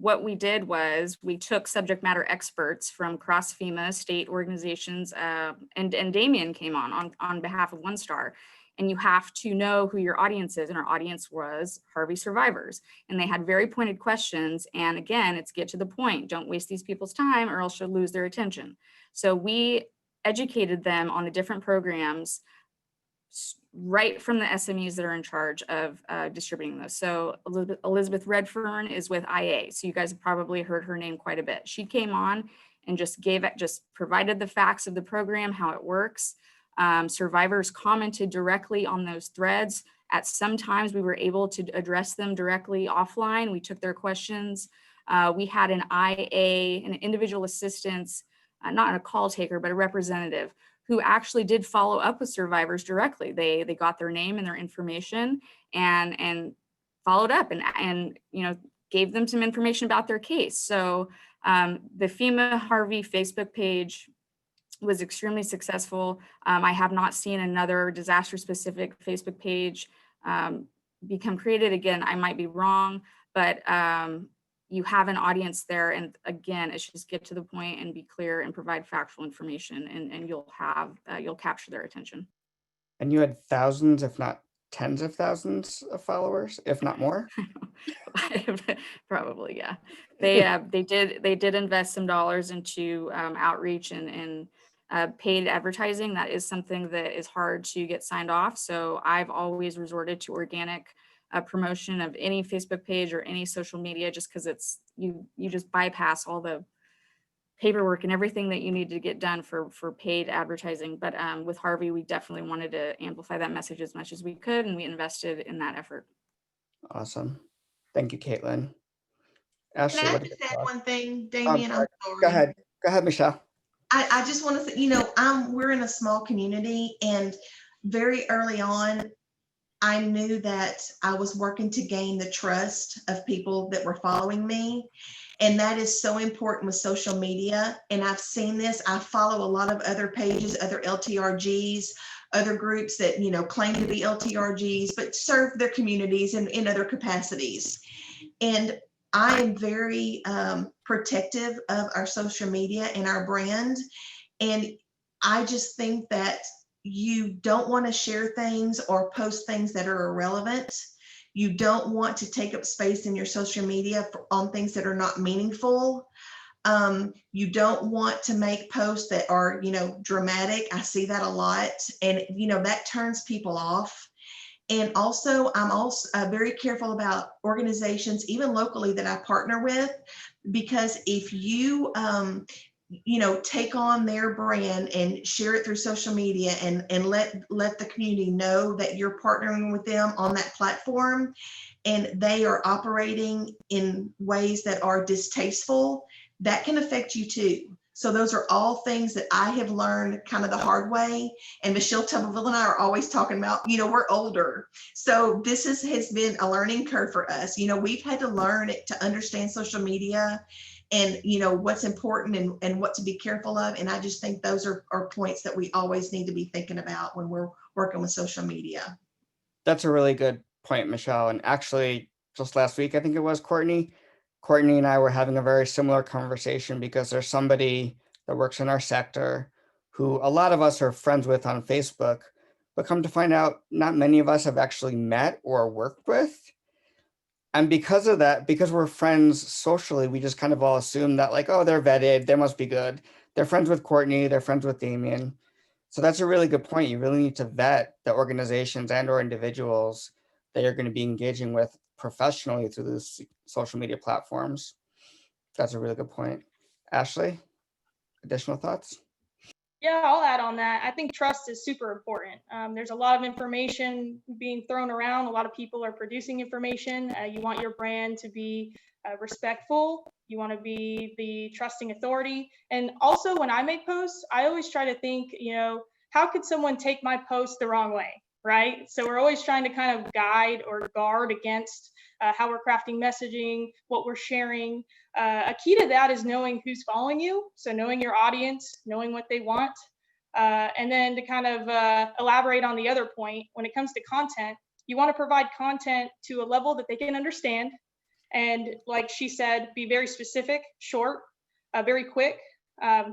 what we did was we took subject matter experts from across FEMA state organizations, and Damien came on behalf of One Star. And you have to know who your audience is. And our audience was Harvey survivors. And they had very pointed questions. And again, it's get to the point. Don't waste these people's time or else you'll lose their attention. So we educated them on the different programs right from the SMEs that are in charge of distributing those. So Elizabeth Redfern is with IA. So you guys have probably heard her name quite a bit. She came on and just provided the facts of the program, how it works. Survivors commented directly on those threads, At some times we were able to address them directly offline. We took their questions. We had an IA, an individual assistance, not a call taker, but a representative who actually did follow up with survivors directly. They got their name and their information and followed up and gave them some information about their case. So the FEMA Harvey Facebook page was extremely successful. I have not seen another disaster-specific Facebook page become created. Again, I might be wrong, but you have an audience there. And again, it's just get to the point and be clear and provide factual information, and you'll capture their attention. And you had thousands, if not tens of thousands of followers, if not more? Probably, yeah. They did invest some dollars into outreach and paid advertising. That is something that is hard to get signed off. So I've always resorted to organic promotion of any Facebook page or any social media, just because it's you just bypass all the paperwork and everything that you need to get done for paid advertising. But with Harvey, we definitely wanted to amplify that message as much as we could, and we invested in that effort. Awesome. Thank you, Caitlin. Ashley, Can I what do just you add thought? one thing, Damien? I'm sorry. Go ahead. Go ahead, Michelle. I just want to say, we're in a small community, and very early on, I knew that I was working to gain the trust of people that were following me. And that is so important with social media. And I've seen this. I follow a lot of other pages, other LTRGs, other groups that, claim to be LTRGs, but serve their communities in other capacities. And I am very protective of our social media and our brand. And I just think that you don't want to share things or post things that are irrelevant. You don't want to take up space in your social media on things that are not meaningful. You don't want to make posts that are, dramatic. I see that a lot. And, that turns people off. And also, I'm also very careful about organizations, even locally, that I partner with, because if you, take on their brand and share it through social media and let the community know that you're partnering with them on that platform, and they are operating in ways that are distasteful, that can affect you too. So those are all things that I have learned kind of the hard way. And Michelle Tuberville and I are always talking about, we're older. So this has been a learning curve for us. We've had to learn it to understand social media and, what's important and what to be careful of. And I just think those are points that we always need to be thinking about when we're working with social media. That's a really good point, Michelle. And actually, just last week, I think it was Courtney and I were having a very similar conversation, because there's somebody that works in our sector who a lot of us are friends with on Facebook, but come to find out, not many of us have actually met or worked with. And because of that, because we're friends socially, we just kind of all assume that, like, oh, they're vetted, they must be good. They're friends with Courtney, they're friends with Damien. So that's a really good point. You really need to vet the organizations and or individuals that you're going to be engaging with professionally through these social media platforms. That's a really good point. Ashley, additional thoughts? Yeah, I'll add on that. I think trust is super important. There's a lot of information being thrown around. A lot of people are producing information. You want your brand to be respectful. You want to be the trusting authority. And also, when I make posts, I always try to think, how could someone take my post the wrong way, right? So we're always trying to kind of guide or guard against how we're crafting messaging, what we're sharing. A key to that is knowing who's following you. So knowing your audience, knowing what they want. And then to kind of elaborate on the other point, when it comes to content, you want to provide content to a level that they can understand. And like she said, be very specific, short, very quick.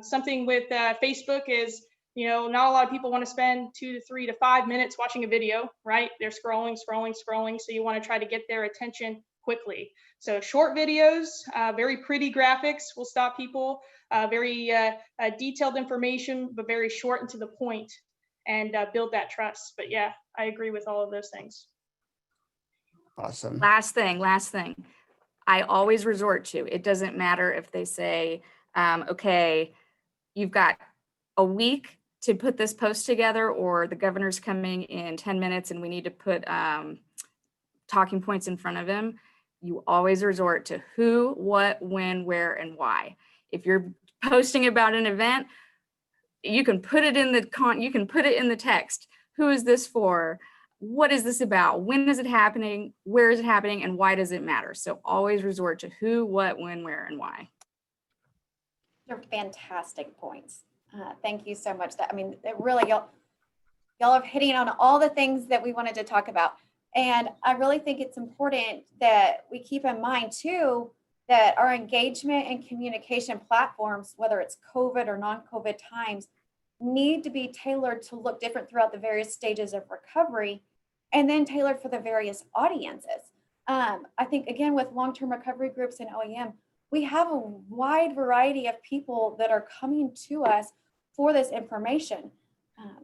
Something with Facebook is, not a lot of people want to spend 2 to 3 to 5 minutes watching a video, right? They're scrolling. So you want to try to get their attention quickly. So short videos, very pretty graphics will stop people, very detailed information, but very short and to the point, and build that trust. But yeah, I agree with all of those things. Awesome. Last thing. I always resort to, it doesn't matter if they say, okay, you've got a week to put this post together, or the governor's coming in 10 minutes and we need to put talking points in front of him, you always resort to who, what, when, where, and why. If you're posting about an event, you can put it in the text. Who is this for? What is this about? When is it happening? Where is it happening? And why does it matter? So always resort to who, what, when, where, and why. They're fantastic points. Thank you so much. That, I mean, it really, y'all are hitting on all the things that we wanted to talk about. And I really think it's important that we keep in mind too, that our engagement and communication platforms, whether it's COVID or non-COVID times, need to be tailored to look different throughout the various stages of recovery, and then tailored for the various audiences. I think, again, with long-term recovery groups and OEM, we have a wide variety of people that are coming to us for this information.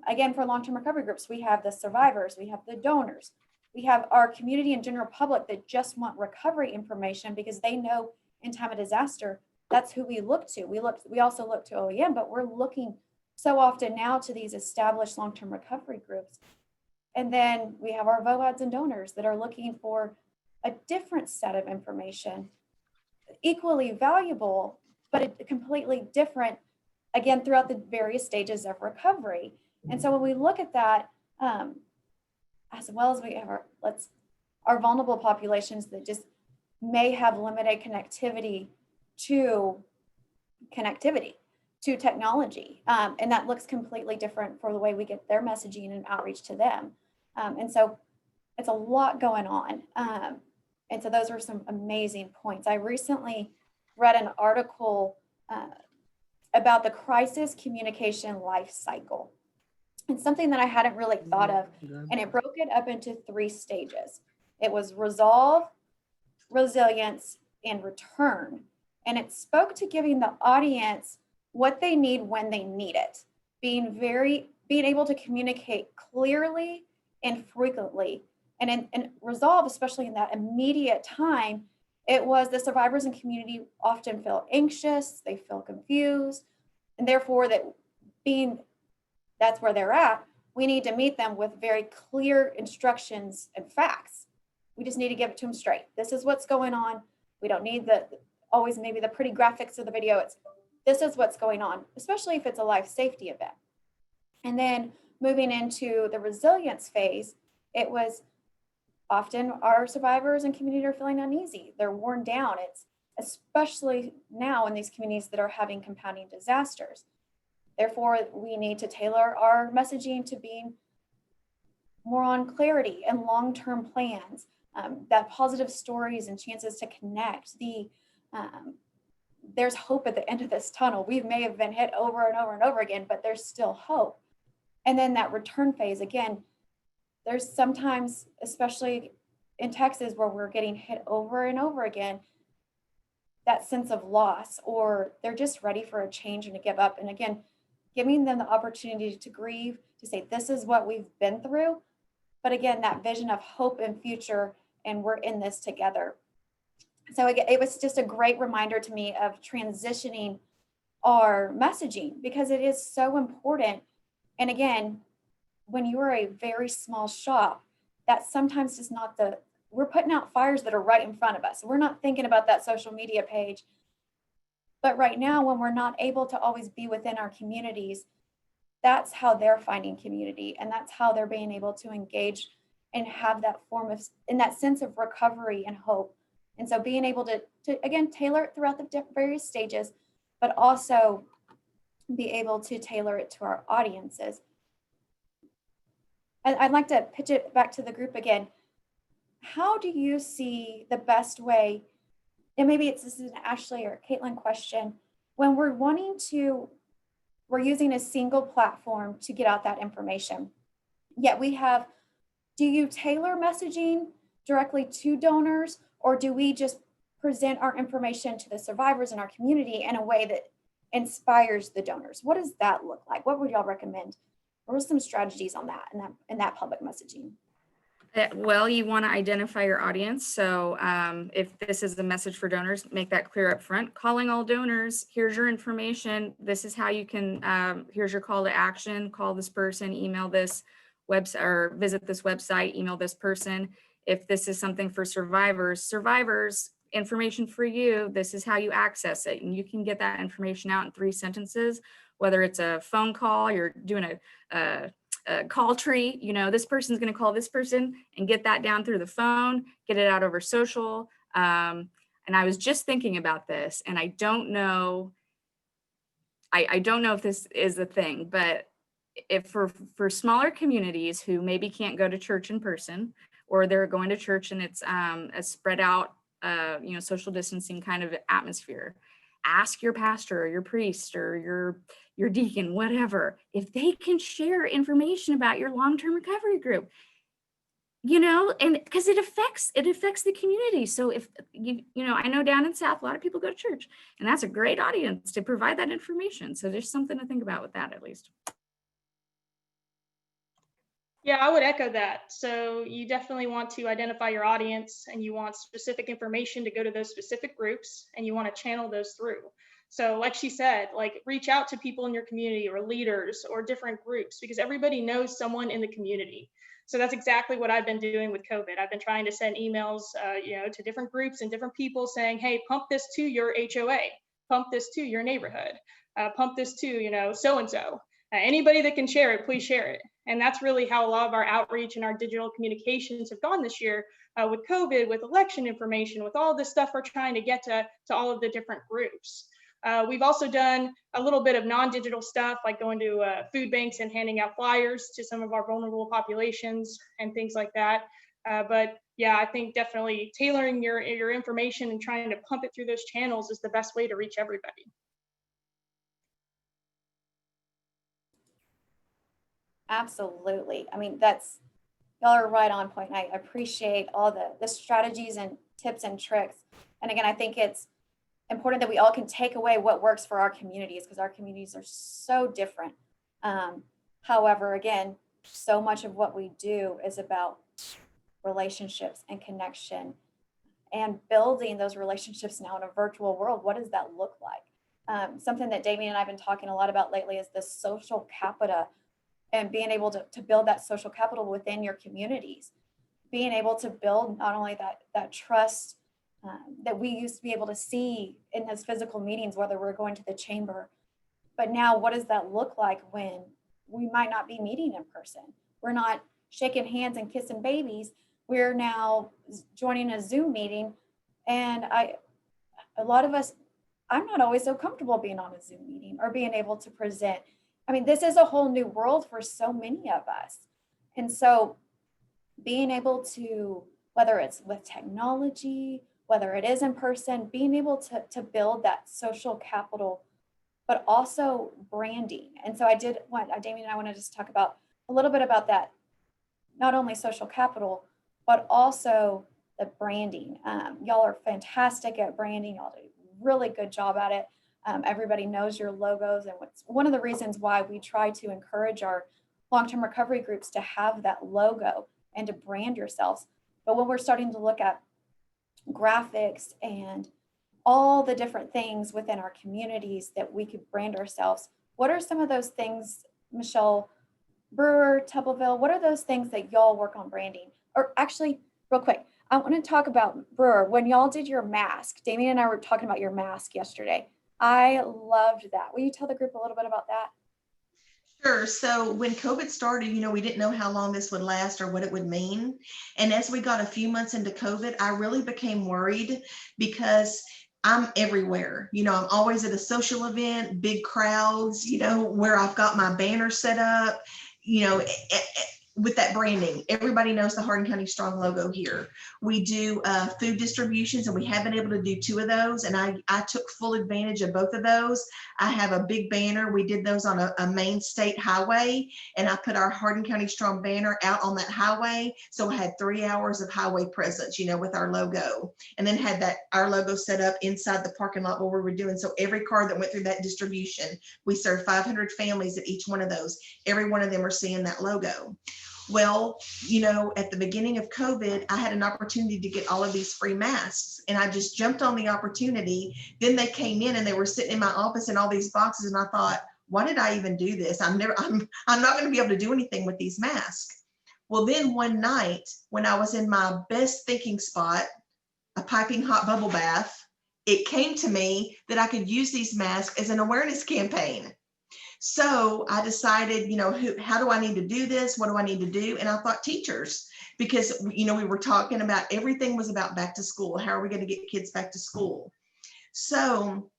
Again, for long-term recovery groups, we have the survivors, we have the donors, we have our community and general public that just want recovery information because they know in time of disaster, that's who we look to. We also look to OEM, but we're looking so often now to these established long-term recovery groups. And then we have our VOADs and donors that are looking for a different set of information, equally valuable, but completely different, again, throughout the various stages of recovery. And so when we look at that, as well as we have our vulnerable populations that just may have limited connectivity to technology. And that looks completely different for the way we get their messaging and outreach to them. And so it's a lot going on. And so those are some amazing points. I recently read an article about the crisis communication life cycle. It's something that I hadn't really thought of, and it broke it up into 3 stages. It was resolve, resilience, and return. And it spoke to giving the audience what they need when they need it, being able to communicate clearly and frequently. And resolve, especially in that immediate time, it was the survivors and community often feel anxious, they feel confused, and therefore that's where they're at. We need to meet them with very clear instructions and facts. We just need to give it to them straight. This is what's going on. We don't need always maybe the pretty graphics of the video. This is what's going on, especially if it's a life safety event. And then moving into the resilience phase, it was often our survivors and community are feeling uneasy. They're worn down. It's especially now in these communities that are having compounding disasters. Therefore, we need to tailor our messaging to being more on clarity and long-term plans, that positive stories and chances to connect. There's hope at the end of this tunnel. We may have been hit over and over and over again, but there's still hope. And then that return phase, again, there's sometimes, especially in Texas, where we're getting hit over and over again, that sense of loss, or they're just ready for a change and to give up. And again, giving them the opportunity to grieve, to say, this is what we've been through. But again, that vision of hope and future, and we're in this together. So it was just a great reminder to me of transitioning our messaging, because it is so important. And again, when you are a very small shop, that sometimes is not we're putting out fires that are right in front of us. We're not thinking about that social media page. But right now, when we're not able to always be within our communities, that's how they're finding community. And that's how they're being able to engage and have that form of, in that sense of recovery and hope. And so being able to again, tailor it throughout the various stages, but also be able to tailor it to our audiences. I'd like to pitch it back to the group again. How do you see the best way, and maybe this is an Ashley or Caitlin question, when we're using a single platform to get out that information, yet do you tailor messaging directly to donors, or do we just present our information to the survivors in our community in a way that inspires the donors? What does that look like? What would y'all recommend? What are some strategies on that and that public messaging? Well, you want to identify your audience. So if this is a message for donors, make that clear up front. Calling all donors, here's your information. This is how you can, here's your call to action. Call this person, email this website, or visit this website, email this person. If this is something for survivors, information for you, this is how you access it. And you can get that information out in 3 sentences, whether it's a phone call, you're doing a call tree, this person's going to call this person and get that down through the phone, get it out over social. And I was just thinking about this, and I don't know if this is a thing, but if for smaller communities who maybe can't go to church in person, or they're going to church and it's a spread out, social distancing kind of atmosphere, ask your pastor or your priest or your deacon, whatever, if they can share information about your long-term recovery group, and because it affects the community. So if I know down in South, a lot of people go to church, and that's a great audience to provide that information. So there's something to think about with that, at least. Yeah, I would echo that. So you definitely want to identify your audience, and you want specific information to go to those specific groups, and you want to channel those through. So like she said, like reach out to people in your community or leaders or different groups, because everybody knows someone in the community. So that's exactly what I've been doing with COVID. I've been trying to send emails, to different groups and different people saying, hey, pump this to your HOA, pump this to your neighborhood, pump this to, so-and-so. Anybody that can share it, please share it. And that's really how a lot of our outreach and our digital communications have gone this year with COVID, with election information, with all this stuff we're trying to get to all of the different groups. We've also done a little bit of non-digital stuff, like going to food banks and handing out flyers to some of our vulnerable populations and things like that. But yeah, I think definitely tailoring your information and trying to pump it through those channels is the best way to reach everybody. Absolutely. I mean, y'all are right on point. I appreciate all the strategies and tips and tricks. And again, I think it's important that we all can take away what works for our communities, because our communities are so different. However, again, so much of what we do is about relationships and connection and building those relationships now in a virtual world. What does that look like? Something that Damien and I have been talking a lot about lately is the social capita, and being able to build that social capital within your communities, being able to build not only that trust that we used to be able to see in those physical meetings, whether we're going to the chamber, but now what does that look like when we might not be meeting in person? We're not shaking hands and kissing babies. We're now joining a Zoom meeting, and a lot of us, I'm not always so comfortable being on a Zoom meeting or being able to present. I mean, this is a whole new world for so many of us. And so being able to, whether it's with technology, whether it is in person, being able to build that social capital, but also branding. And so Damien and I want to just talk about a little bit about that, not only social capital, but also the branding. Y'all are fantastic at branding. Y'all do a really good job at it. Everybody knows your logos, and what's one of the reasons why we try to encourage our long-term recovery groups to have that logo and to brand yourselves. But when we're starting to look at graphics and all the different things within our communities that we could brand ourselves, what are some of those things, Michelle, Brewer, Tubleville, what are those things that y'all work on branding? Or actually, real quick, I want to talk about Brewer. When y'all did your mask, Damien and I were talking about your mask yesterday. I loved that. Will you tell the group a little bit about that? Sure. So when COVID started, we didn't know how long this would last or what it would mean. And as we got a few months into COVID, I really became worried because I'm everywhere. I'm always at a social event, big crowds, where I've got my banner set up, with that branding. Everybody knows the Hardin County Strong logo here. We do food distributions, and we have been able to do 2 of those, and I took full advantage of both of those. I have a big banner. We did those on a main state highway, and I put our Hardin County Strong banner out on that highway. So I had 3 hours of highway presence, with our logo, and then had our logo set up inside the parking lot where we were doing. So every car that went through that distribution, we served 500 families at each one of those. Every one of them are seeing that logo. Well, you know, at the beginning of COVID, I had an opportunity to get all of these free masks, and I just jumped on the opportunity. Then they came in and they were sitting in my office in all these boxes, and I thought, why did I even do this? I'm not going to be able to do anything with these masks. Well, then one night when I was in my best thinking spot, a piping hot bubble bath, it came to me that I could use these masks as an awareness campaign. So I decided, you know, how do I need to do this? What do I need to do? And I thought teachers, because, you know, we were talking about everything was about back to school. How are we going to get kids back to school? So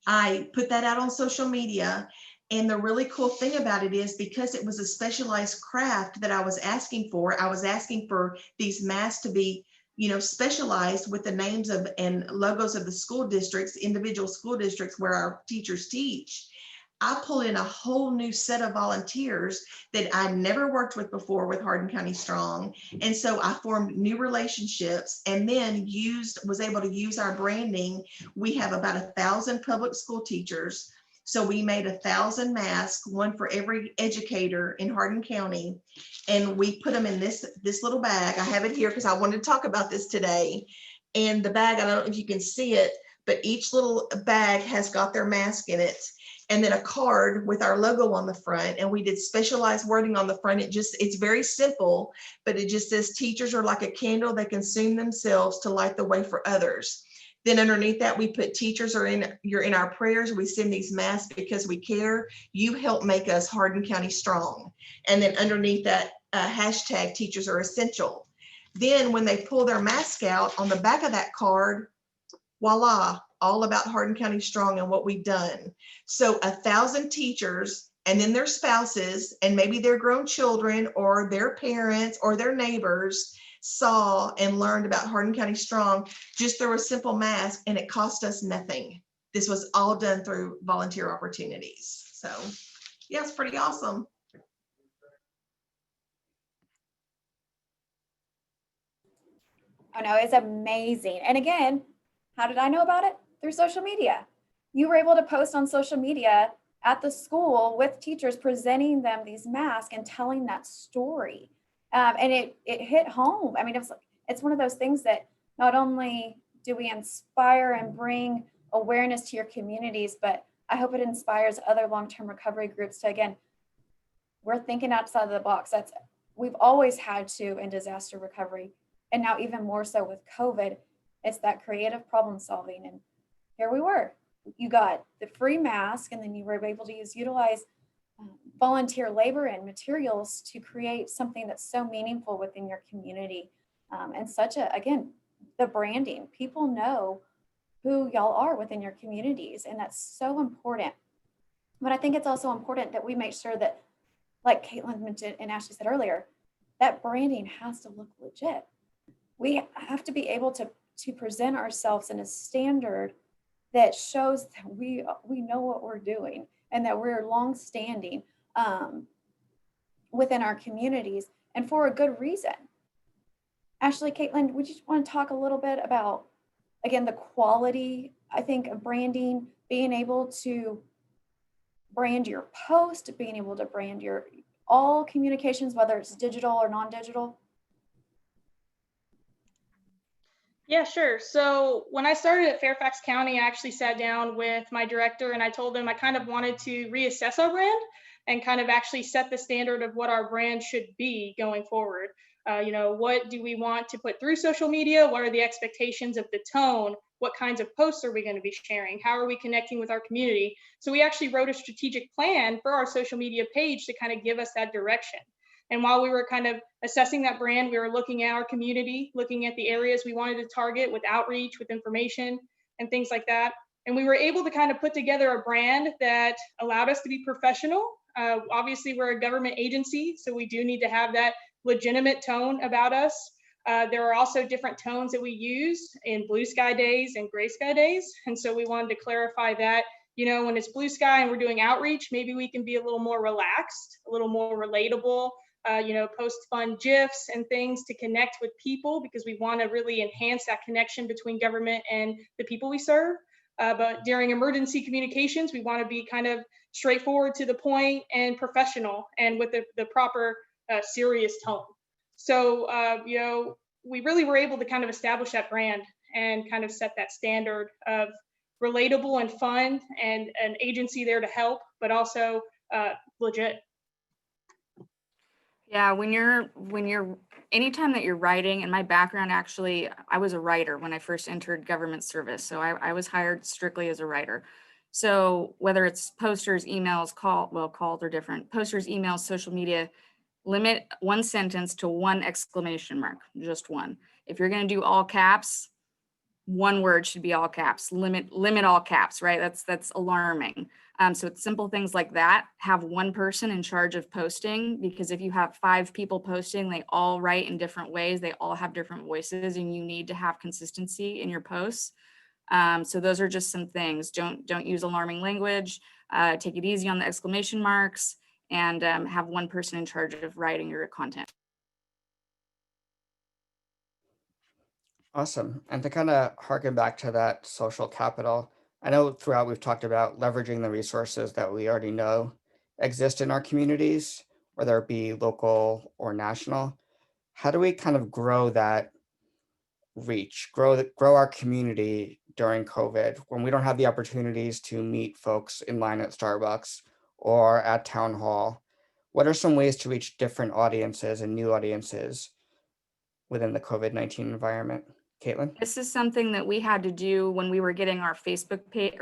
I put that out on social media. And the really cool thing about it is, because it was a specialized craft that I was asking for these masks to be, you know, specialized with the names of and logos of the school districts, individual school districts where our teachers teach. I pulled in a whole new set of volunteers that I never worked with before with Hardin County Strong. And so I formed new relationships, and then was able to use our branding. We have about 1,000 public school teachers. So we made 1,000 masks, one for every educator in Hardin County. And we put them in this little bag. I have it here because I wanted to talk about this today. And the bag, I don't know if you can see it, but each little bag has got their mask in it. And then a card with our logo on the front, and we did specialized wording on the front. It's very simple, but it just says, teachers are like a candle, they consume themselves to light the way for others. Then underneath that, we put, teachers you're in our prayers. We send these masks because we care. You help make us Hardin County strong. And then underneath that, hashtag teachers are essential. Then when they pull their mask out, on the back of that card, voila, all about Hardin County Strong and what we've done. So 1,000 teachers, and then their spouses, and maybe their grown children or their parents or their neighbors saw and learned about Hardin County Strong just through a simple mask, and it cost us nothing. This was all done through volunteer opportunities. So yeah, it's pretty awesome. Oh no, it's amazing. And again, how did I know about it? Through social media. You were able to post on social media at the school with teachers, presenting them these masks and telling that story. And it hit home. I mean, it's one of those things that not only do we inspire and bring awareness to your communities, but I hope it inspires other long-term recovery groups to, again, we're thinking outside of the box. We've always had to in disaster recovery, and now even more so with COVID. It's that creative problem solving. And here we were. You got the free mask, and then you were able to utilize volunteer labor and materials to create something that's so meaningful within your community. And again, the branding. People know who y'all are within your communities, and that's so important. But I think it's also important that we make sure that, like Caitlin mentioned and Ashley said earlier, that branding has to look legit. We have to be able to present ourselves in a standard that shows that we know what we're doing and that we're longstanding within our communities, and for a good reason. Ashley, Caitlin, would you want to talk a little bit about, again, the quality, I think, of branding, being able to brand your post, being able to brand your all communications, whether it's digital or non-digital? Yeah, sure. So when I started at Fairfax County, I actually sat down with my director and I told him I kind of wanted to reassess our brand and kind of actually set the standard of what our brand should be going forward. You know, what do we want to put through social media? What are the expectations of the tone? What kinds of posts are we going to be sharing? How are we connecting with our community? So we actually wrote a strategic plan for our social media page to kind of give us that direction. And while we were kind of assessing that brand, we were looking at our community, looking at the areas we wanted to target with outreach, with information and things like that. And we were able to kind of put together a brand that allowed us to be professional. Obviously, we're a government agency, so we do need to have that legitimate tone about us. There are also different tones that we use in blue sky days and gray sky days. And so we wanted to clarify that, you know, when it's blue sky and we're doing outreach, maybe we can be a little more relaxed, a little more relatable, you know, post fun GIFs and things to connect with people, because we want to really enhance that connection between government and the people we serve. But during emergency communications, we want to be kind of straightforward, to the point, and professional, and with the proper serious tone. So, we really were able to kind of establish that brand and kind of set that standard of relatable and fun and an agency there to help, but also legit. Yeah, anytime that you're writing, and my background actually, I was a writer when I first entered government service. So I was hired strictly as a writer. So whether it's posters, emails, calls are different. Posters, emails, social media, limit one sentence to one exclamation mark, just one. If you're going to do all caps, one word should be all caps. Limit all caps, right? That's alarming. So it's simple things like that. Have one person in charge of posting, because if you have 5 people posting, they all write in different ways. They all have different voices, and you need to have consistency in your posts. So those are just some things. Don't use alarming language. Take it easy on the exclamation marks, and have one person in charge of writing your content. Awesome. And to kind of harken back to that social capital, I know throughout we've talked about leveraging the resources that we already know exist in our communities, whether it be local or national. How do we kind of grow that reach, grow our community during COVID when we don't have the opportunities to meet folks in line at Starbucks or at town hall? What are some ways to reach different audiences and new audiences within the COVID-19 environment? Caitlin? This is something that we had to do when we were getting our Facebook page,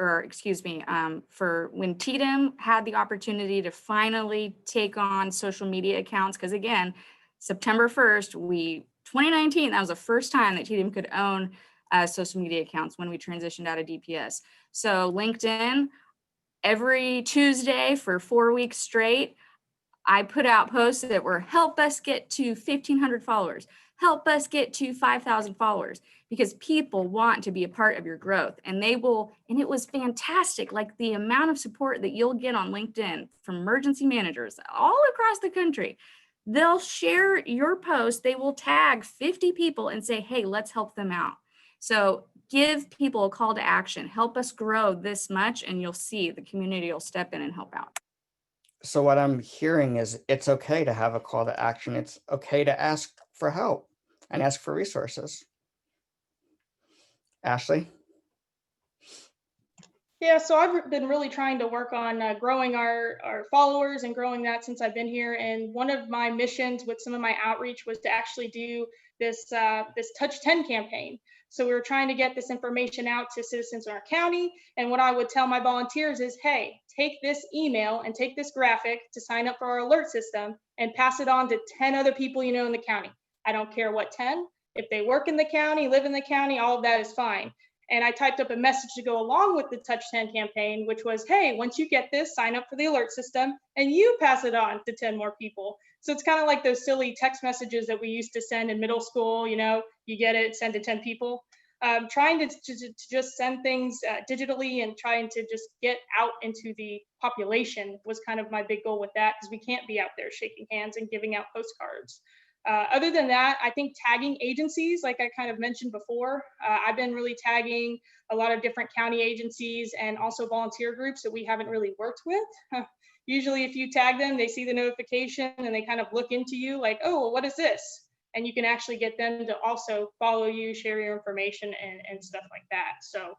for when TDM had the opportunity to finally take on social media accounts. Because again, September 1st, 2019, that was the first time that TDM could own social media accounts when we transitioned out of DPS. So LinkedIn, every Tuesday for 4 weeks straight, I put out posts that were help us get to 1,500 followers, help us get to 5,000 followers, because people want to be a part of your growth, and they will. And it was fantastic. Like the amount of support that you'll get on LinkedIn from emergency managers all across the country. They'll share your post. They will tag 50 people and say, hey, let's help them out. So give people a call to action, help us grow this much, and you'll see the community will step in and help out. So what I'm hearing is it's okay to have a call to action. It's okay to ask for help and ask for resources. Ashley? Yeah, so I've been really trying to work on growing our followers and growing that since I've been here. And one of my missions with some of my outreach was to actually do this Touch 10 campaign. So we were trying to get this information out to citizens in our county. And what I would tell my volunteers is, hey, take this email and take this graphic to sign up for our alert system and pass it on to 10 other people you know in the county. I don't care what 10. If they work in the county, live in the county, all of that is fine. And I typed up a message to go along with the Touch 10 campaign, which was, hey, once you get this, sign up for the alert system and you pass it on to 10 more people. So it's kind of like those silly text messages that we used to send in middle school, you get it, send to 10 people. Trying to just send things digitally and trying to just get out into the population was kind of my big goal with that, because we can't be out there shaking hands and giving out postcards. Other than that, I think tagging agencies, like I kind of mentioned before, I've been really tagging a lot of different county agencies and also volunteer groups that we haven't really worked with. Usually if you tag them, they see the notification and they kind of look into you like, oh, well, what is this? And you can actually get them to also follow you, share your information and stuff like that. So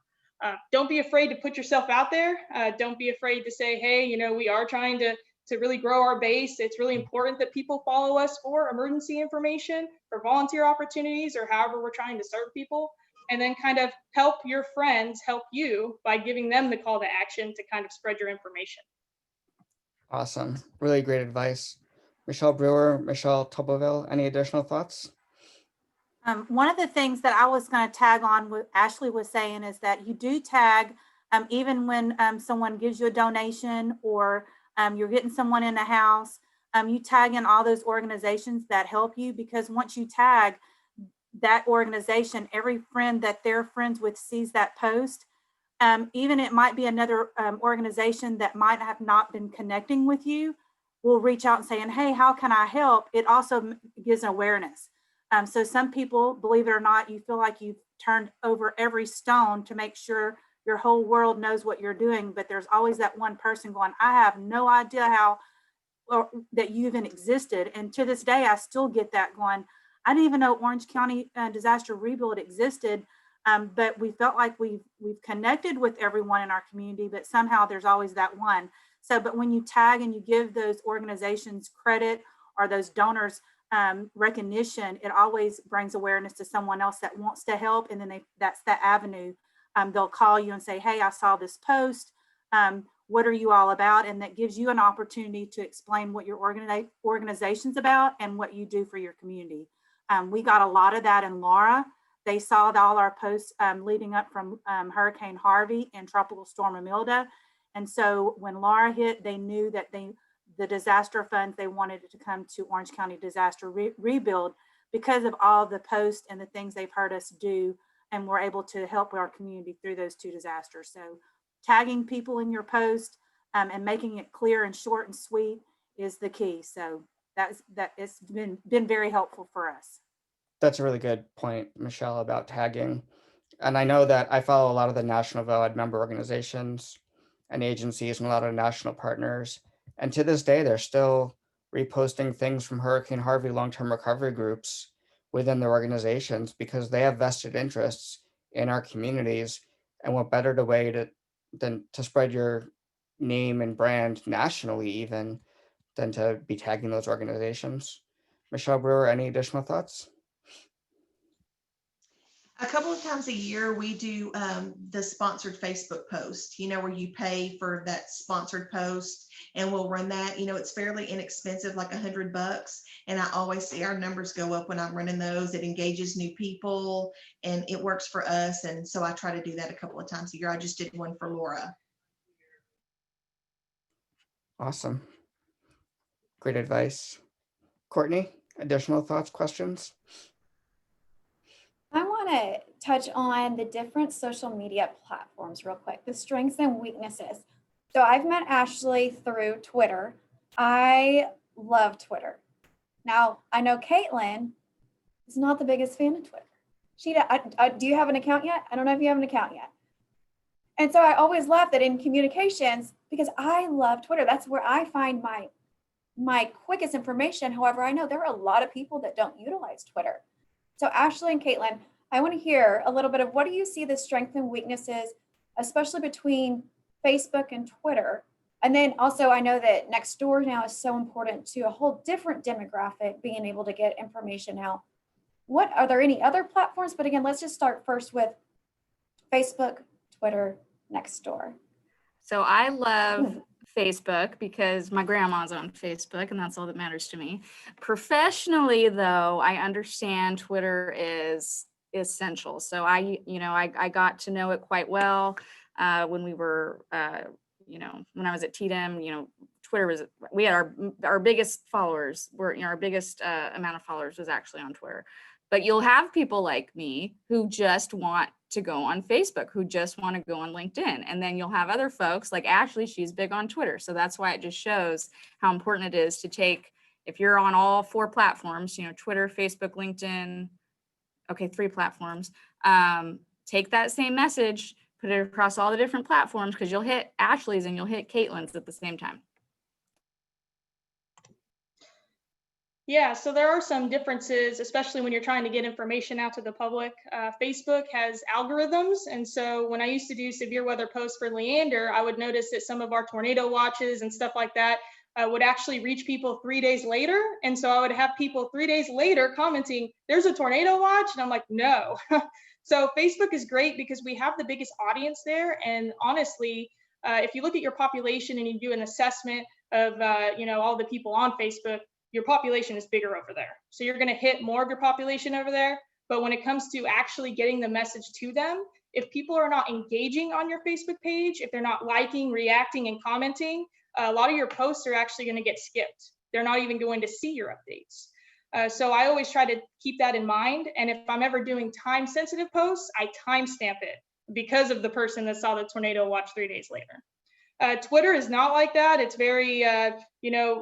don't be afraid to put yourself out there. Don't be afraid to say, hey, we are trying to really grow our base. It's really important that people follow us for emergency information, for volunteer opportunities, or however we're trying to serve people. And then kind of help your friends help you by giving them the call to action to kind of spread your information. Awesome. Really great advice. Michelle Brewer, Michelle Toboville, any additional thoughts? One of the things that I was going to tag on what Ashley was saying is that you do tag even when someone gives you a donation or you're getting someone in the house, you tag in all those organizations that help you, because once you tag that organization, every friend that they're friends with sees that post. Even it might be another organization that might have not been connecting with you, will reach out and saying, hey, how can I help? It also gives awareness. So some people, believe it or not, you feel like you've turned over every stone to make sure your whole world knows what you're doing, but there's always that one person going, I have no idea how or that you even existed. And to this day, I still get that going. I didn't even know Orange County Disaster Rebuild existed, but we felt like we've connected with everyone in our community, but somehow there's always that one. So, but when you tag and you give those organizations credit or those donors recognition, it always brings awareness to someone else that wants to help. And then that's that avenue. They'll call you and say, hey, I saw this post. What are you all about? And that gives you an opportunity to explain what your organization's about and what you do for your community. We got a lot of that in Laura. They saw all our posts leading up from Hurricane Harvey and Tropical Storm Imelda. And so when Laura hit, they knew that the disaster funds, they wanted it to come to Orange County Disaster Rebuild because of all the posts and the things they've heard us do. And we're able to help our community through those two disasters. So tagging people in your post and making it clear and short and sweet is the key. So it's been very helpful for us. That's a really good point, Michelle, about tagging. And I know that I follow a lot of the National VOAD member organizations and agencies and a lot of national partners. And to this day, they're still reposting things from Hurricane Harvey long-term recovery groups within their organizations because they have vested interests in our communities. And what better way than to spread your name and brand nationally even than to be tagging those organizations. Michelle Brewer, any additional thoughts? A couple of times a year, we do the sponsored Facebook post, where you pay for that sponsored post, and we'll run that. It's fairly inexpensive, like $100. And I always see our numbers go up when I'm running those. It engages new people and it works for us. And so I try to do that a couple of times a year. I just did one for Laura. Awesome. Great advice. Courtney, additional thoughts, questions? I want to touch on the different social media platforms real quick, the strengths and weaknesses. So I've met Ashley through Twitter. I love Twitter. Now, I know Caitlin is not the biggest fan of Twitter. Do you have an account yet? I don't know if you have an account yet. And so I always laugh that in communications, because I love Twitter, that's where I find my quickest information. However, I know there are a lot of people that don't utilize Twitter. So Ashley and Caitlin, I want to hear a little bit of what do you see the strengths and weaknesses, especially between Facebook and Twitter? And then also I know that Nextdoor now is so important to a whole different demographic being able to get information out. Are there any other platforms? But again, let's just start first with Facebook, Twitter, Nextdoor. So I love Facebook because my grandma's on Facebook and that's all that matters to me. Professionally, though, I understand Twitter is essential. So I got to know it quite well when we were, when I was at TDM, Twitter we had our biggest followers our biggest amount of followers was actually on Twitter. But you'll have people like me who just want to go on Facebook, who just want to go on LinkedIn. And then you'll have other folks like Ashley, she's big on Twitter. So that's why it just shows how important it is to take, if you're on all 4 platforms, Twitter, Facebook, LinkedIn, okay, 3 platforms, take that same message, put it across all the different platforms, because you'll hit Ashley's and you'll hit Caitlin's at the same time. Yeah, so there are some differences, especially when you're trying to get information out to the public. Facebook has algorithms. And so when I used to do severe weather posts for Leander, I would notice that some of our tornado watches and stuff like that would actually reach people 3 days later. And so I would have people 3 days later commenting, there's a tornado watch. And I'm like, no. So Facebook is great because we have the biggest audience there. And honestly, if you look at your population and you do an assessment of, all the people on Facebook, your population is bigger over there. So you're going to hit more of your population over there. But when it comes to actually getting the message to them, if people are not engaging on your Facebook page, if they're not liking, reacting, and commenting, a lot of your posts are actually going to get skipped. They're not even going to see your updates. So I always try to keep that in mind. And if I'm ever doing time sensitive posts, I timestamp it because of the person that saw the tornado watch 3 days later. Twitter is not like that. It's very,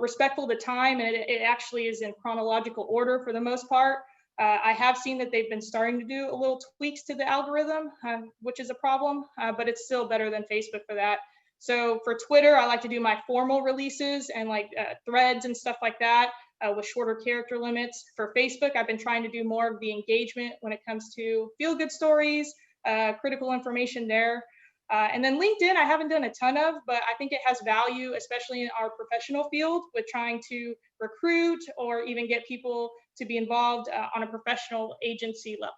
respectful to time, and it actually is in chronological order for the most part. I have seen that they've been starting to do a little tweaks to the algorithm, which is a problem, but it's still better than Facebook for that. So for Twitter, I like to do my formal releases and like threads and stuff like that with shorter character limits. For Facebook, I've been trying to do more of the engagement when it comes to feel-good stories, critical information there. And then LinkedIn, I haven't done a ton of, but I think it has value, especially in our professional field with trying to recruit or even get people to be involved on a professional agency level.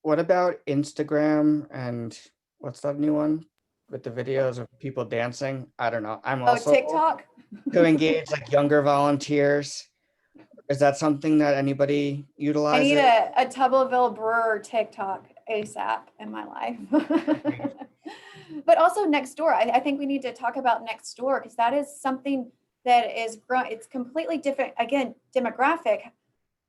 What about Instagram and what's that new one with the videos of people dancing? I don't know. I'm Oh, also TikTok? to engage like younger volunteers. Is that something that anybody I utilizes? need a Tubbaville Brewer TikTok ASAP in my life. But also Nextdoor. I think we need to talk about Nextdoor because that is something that is growing. It's completely different. Again, demographic.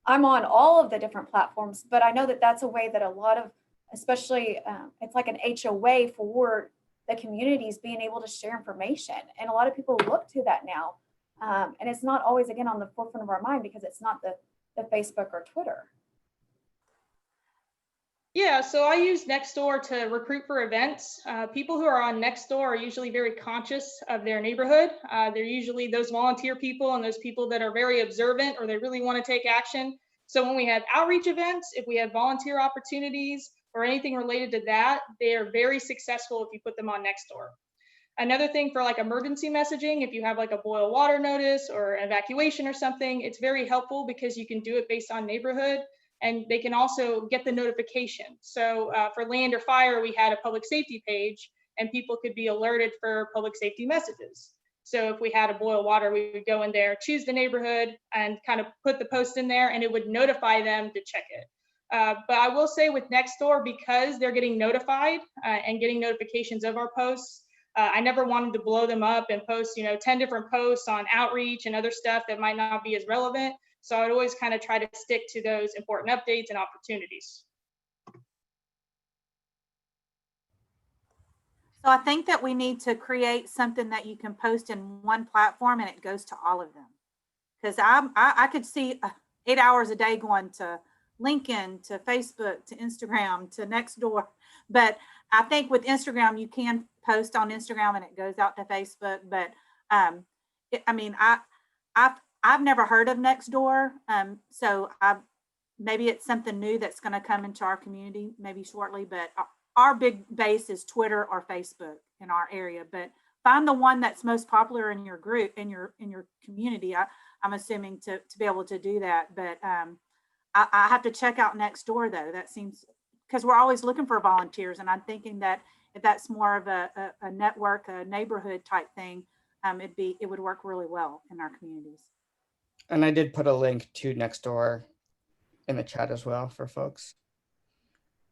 I'm on all of the different platforms, but I know that that's a way that a lot of, especially it's like an HOA for the communities being able to share information. And a lot of people look to that now. And it's not always, again, on the forefront of our mind because it's not the Facebook or Twitter. Yeah, so I use Nextdoor to recruit for events. People who are on Nextdoor are usually very conscious of their neighborhood. They're usually those volunteer people and those people that are very observant or they really want to take action. So when we have outreach events, if we have volunteer opportunities or anything related to that, they are very successful if you put them on Nextdoor. Another thing for like emergency messaging, if you have like a boil water notice or evacuation or something, it's very helpful because you can do it based on neighborhood. And they can also get the notification. So for land or fire, we had a public safety page and people could be alerted for public safety messages. So if we had a boil water, we would go in there, choose the neighborhood and kind of put the post in there and it would notify them to check it. But I will say with Nextdoor, because they're getting notified and getting notifications of our posts, I never wanted to blow them up and post, 10 different posts on outreach and other stuff that might not be as relevant. So I'd always kind of try to stick to those important updates and opportunities. So I think that we need to create something that you can post in one platform and it goes to all of them. Because I could see 8 hours a day going to LinkedIn, to Facebook, to Instagram, to Nextdoor. But I think with Instagram, you can post on Instagram and it goes out to Facebook. But I've never heard of Nextdoor. So maybe it's something new that's going to come into our community maybe shortly. But our big base is Twitter or Facebook in our area. But find the one that's most popular in your group, in your community. I'm assuming to be able to do that. But I have to check out Nextdoor though. That seems, because we're always looking for volunteers. And I'm thinking that if that's more of a network, a neighborhood type thing, it would work really well in our communities. And I did put a link to Nextdoor in the chat as well for folks.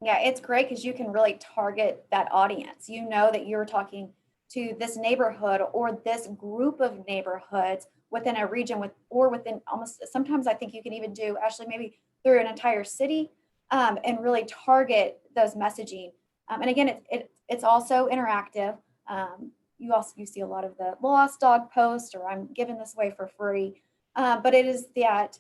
Yeah, it's great because you can really target that audience. You know that you're talking to this neighborhood or this group of neighborhoods within a region or within almost, sometimes I think you can even do actually maybe through an entire city and really target those messaging. And again, it's also interactive. You see a lot of the lost dog posts or I'm giving this away for free, but it is that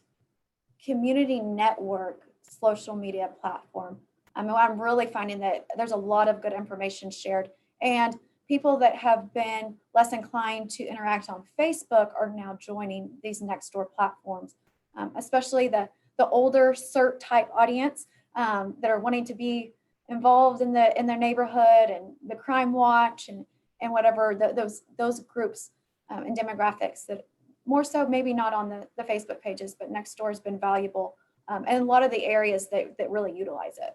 community network social media platform. I'm really finding that there's a lot of good information shared and people that have been less inclined to interact on Facebook are now joining these Nextdoor platforms, especially the older CERT type audience that are wanting to be involved in their neighborhood and the crime watch and whatever those groups and demographics that more so maybe not on the Facebook pages, but Nextdoor has been valuable and a lot of the areas that really utilize it.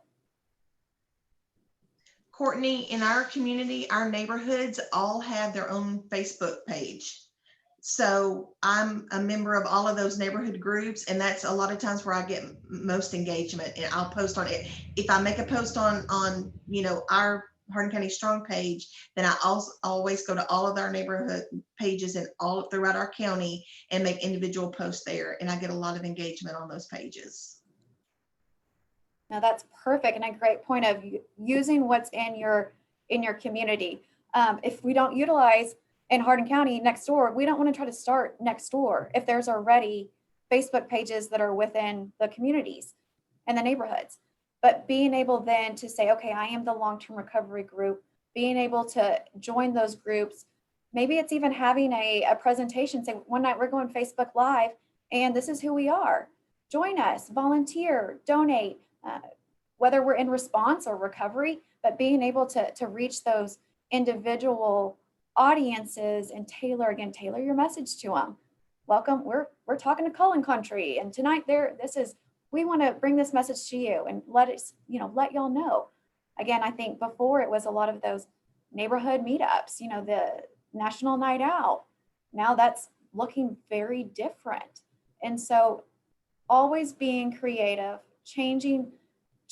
Courtney, in our community, our neighborhoods all have their own Facebook page. So I'm a member of all of those neighborhood groups, and that's a lot of times where I get most engagement. And I'll post on it. If I make a post on our Hardin County Strong page, then I also always go to all of our neighborhood pages and all throughout our county and make individual posts there. And I get a lot of engagement on those pages. Now that's perfect and a great point of using what's in your community. If we don't utilize in Hardin County Nextdoor, we don't want to try to start Nextdoor if there's already Facebook pages that are within the communities and the neighborhoods. But being able then to say, okay, I am the long-term recovery group being able to join those groups. Maybe it's even having a presentation, say one night we're going Facebook Live and this is who we are. Join us, volunteer, donate, whether we're in response or recovery, but being able to reach those individual audiences and tailor your message to them. Welcome, we're talking to Cullen Country, and tonight we want to bring this message to you and let y'all know. Again, I think before it was a lot of those neighborhood meetups, the national night out. Now that's looking very different. And so always being creative, changing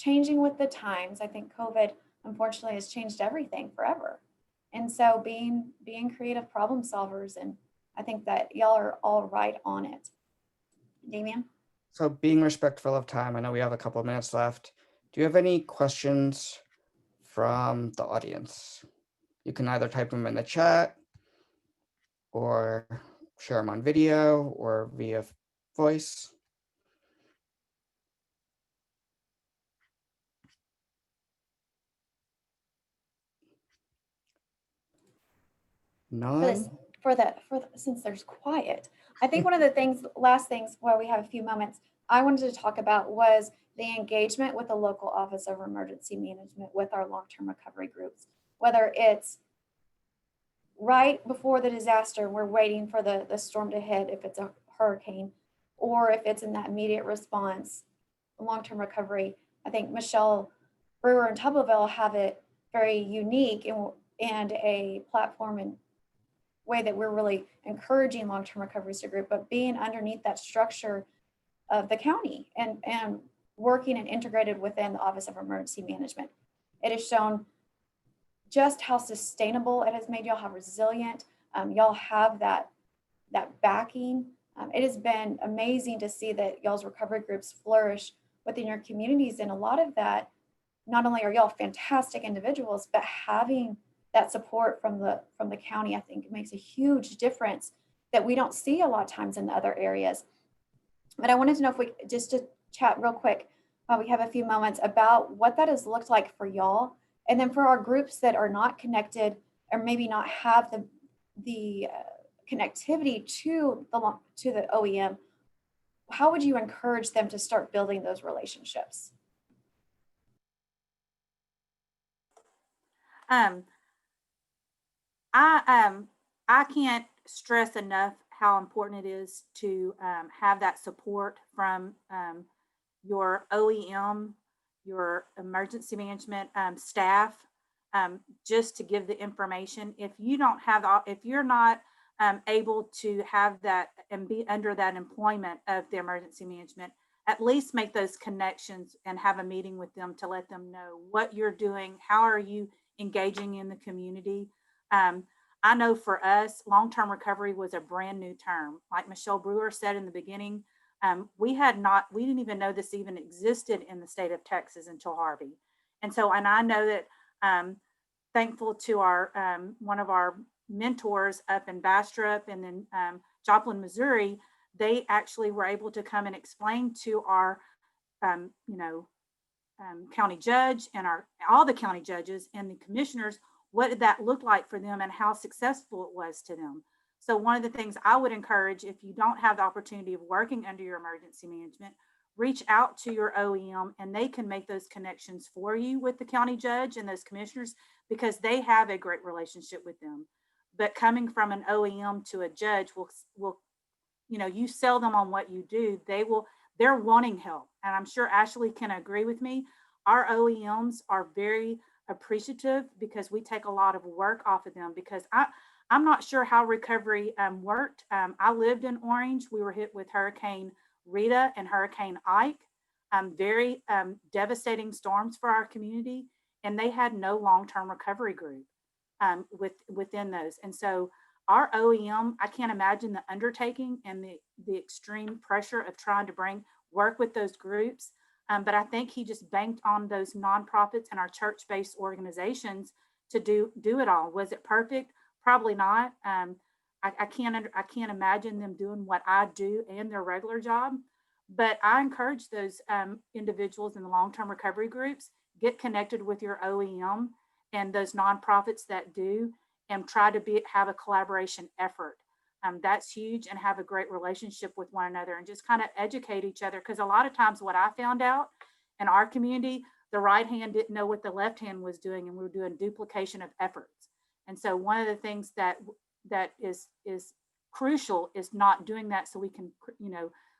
with the times. I think COVID, unfortunately, has changed everything forever. And so being creative problem solvers, and I think that y'all are all right on it. Damian? So being respectful of time, I know we have a couple of minutes left. Do you have any questions from the audience? You can either type them in the chat or share them on video or via voice. None? Since there's quiet, I think one of the last things while we have a few moments, I wanted to talk about was the engagement with the local Office of Emergency Management with our long-term recovery groups. Whether it's right before the disaster, we're waiting for the storm to hit if it's a hurricane, or if it's in that immediate response, long-term recovery. I think Michelle Brewer and Tubbaville have it very unique and a platform and way that we're really encouraging long-term recovery to group, but being underneath that structure of the county and working and integrated within the Office of Emergency Management. It has shown just how sustainable it has made y'all, how resilient y'all have that backing. It has been amazing to see that y'all's recovery groups flourish within your communities. And a lot of that, not only are y'all fantastic individuals, but having that support from the county, I think it makes a huge difference that we don't see a lot of times in other areas. But I wanted to know if we just to chat real quick, we have a few moments about what that has looked like for y'all. And then for our groups that are not connected or maybe not have the connectivity to the OEM, how would you encourage them to start building those relationships? I can't stress enough how important it is to have that support from your OEM, your emergency management staff, just to give the information. If you don't have, if you're not able to have that and be under that employment of the emergency management, at least make those connections and have a meeting with them to let them know what you're doing, how are you engaging in the community. I know for us, long-term recovery was a brand new term. Like Michelle Brewer said in the beginning, we didn't even know this even existed in the state of Texas until Harvey. And I know that thankful to our one of our mentors up in Bastrop and then Joplin, Missouri, they actually were able to come and explain to our county judge and all the county judges and the commissioners what did that look like for them and how successful it was to them. So one of the things I would encourage, if you don't have the opportunity of working under your emergency management, reach out to your OEM and they can make those connections for you with the county judge and those commissioners because they have a great relationship with them. But coming from an OEM to a judge will you sell them on what you do, they're wanting help. And I'm sure Ashley can agree with me. Our OEMs are very appreciative because we take a lot of work off of them because I'm not sure how recovery worked. I lived in Orange. We were hit with Hurricane Rita and Hurricane Ike, very devastating storms for our community. And they had no long-term recovery group within those. And so our OEM, I can't imagine the undertaking and the extreme pressure of trying to work with those groups. But I think he just banked on those nonprofits and our church-based organizations to do it all. Was it perfect? Probably not. I can't imagine them doing what I do and their regular job. But I encourage those individuals in the long-term recovery groups, get connected with your OEM and those nonprofits that do, and try to have a collaboration effort. That's huge, and have a great relationship with one another and just kind of educate each other. Because a lot of times what I found out in our community, the right hand didn't know what the left hand was doing, and we were doing duplication of efforts. And so one of the things that is crucial is not doing that, so we can,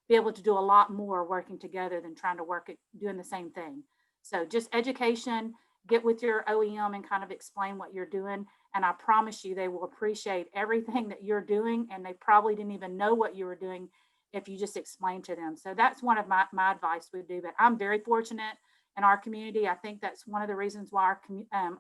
be able to do a lot more working together than trying to work at doing the same thing. So just education, get with your OEM and kind of explain what you're doing. And I promise you, they will appreciate everything that you're doing. And they probably didn't even know what you were doing if you just explained to them. So that's one of my advice would do. But I'm very fortunate in our community. I think that's one of the reasons why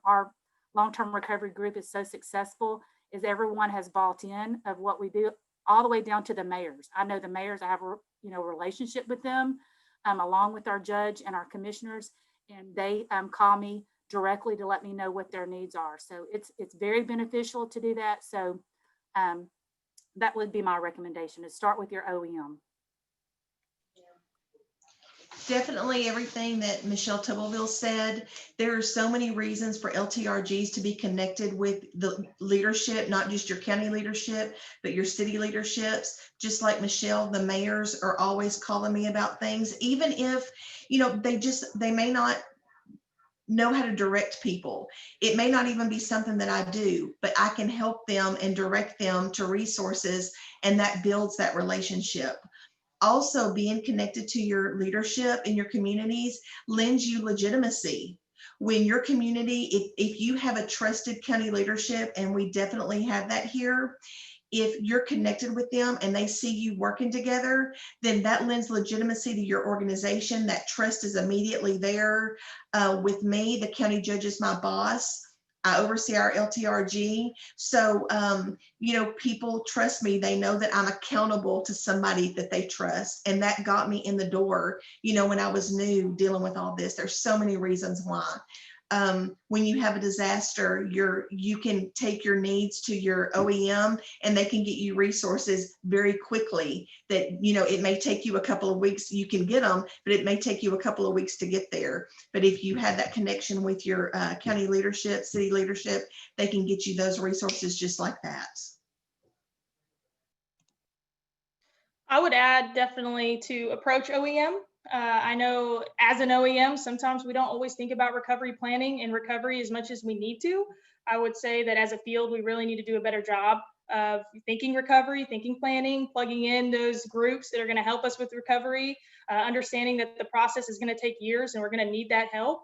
our long-term recovery group is so successful, is everyone has bought in of what we do, all the way down to the mayors. I know the mayors, I have a relationship with them, along with our judge and our commissioners, and they call me directly to let me know what their needs are. So it's very beneficial to do that. So that would be my recommendation, is start with your OEM. Definitely everything that Michelle Tubbleville said. There are so many reasons for LTRGs to be connected with the leadership, not just your county leadership, but your city leaderships. Just like Michelle, the mayors are always calling me about things, even if, they may not know how to direct people. It may not even be something that I do, but I can help them and direct them to resources, and that builds that relationship. Also, being connected to your leadership in your communities lends you legitimacy. When your community, if you have a trusted county leadership, and we definitely have that here, if you're connected with them and they see you working together, then that lends legitimacy to your organization. That trust is immediately there. With me, the county judge is my boss. I oversee our LTRG. So, people trust me. They know that I'm accountable to somebody that they trust. And that got me in the door, when I was new dealing with all this. There's so many reasons why. When you have a disaster, you can take your needs to your OEM, and they can get you resources very quickly that, it may take you a couple of weeks, you can get them, but it may take you a couple of weeks to get there. But if you have that connection with your county leadership, city leadership, they can get you those resources just like that. I would add definitely to approach OEM. I know as an OEM, sometimes we don't always think about recovery planning and recovery as much as we need to. I would say that as a field, we really need to do a better job of thinking recovery, thinking planning, plugging in those groups that are going to help us with recovery, understanding that the process is going to take years and we're going to need that help.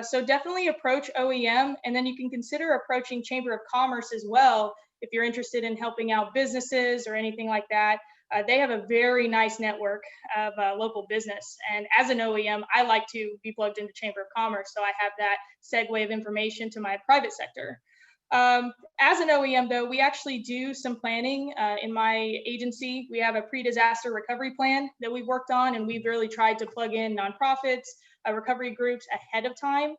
So definitely approach OEM, and then you can consider approaching Chamber of Commerce as well if you're interested in helping out businesses or anything like that. They have a very nice network of local business. And as an OEM, I like to be plugged into Chamber of Commerce. So I have that segue of information to my private sector. As an OEM, though, we actually do some planning in my agency. We have a pre-disaster recovery plan that we've worked on, and we've really tried to plug in nonprofits, recovery groups ahead of time.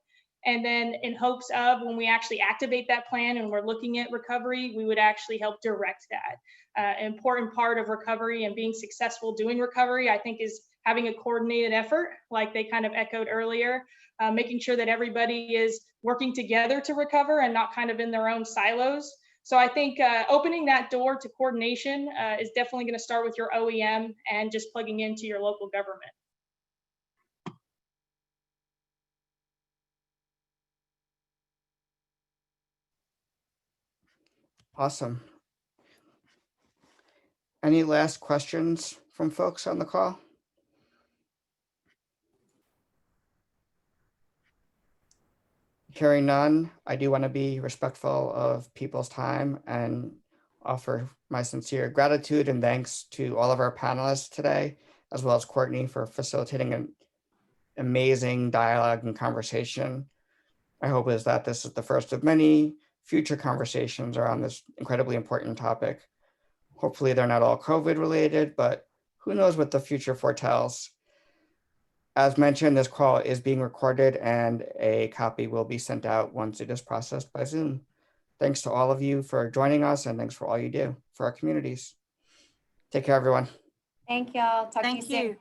And then in hopes of when we actually activate that plan and we're looking at recovery, we would actually help direct that. An important part of recovery and being successful doing recovery, I think, is having a coordinated effort, like they kind of echoed earlier, making sure that everybody is working together to recover and not kind of in their own silos. So I think opening that door to coordination is definitely going to start with your OEM and just plugging into your local government. Awesome. Any last questions from folks on the call? Hearing none, I do want to be respectful of people's time and offer my sincere gratitude and thanks to all of our panelists today, as well as Courtney for facilitating an amazing dialogue and conversation. My hope is that this is the first of many future conversations around this incredibly important topic. Hopefully they're not all COVID related, but who knows what the future foretells. As mentioned, this call is being recorded and a copy will be sent out once it is processed by Zoom. Thanks to all of you for joining us, and thanks for all you do for our communities. Take care, everyone. Thank y'all. Talk to you Thank soon. you.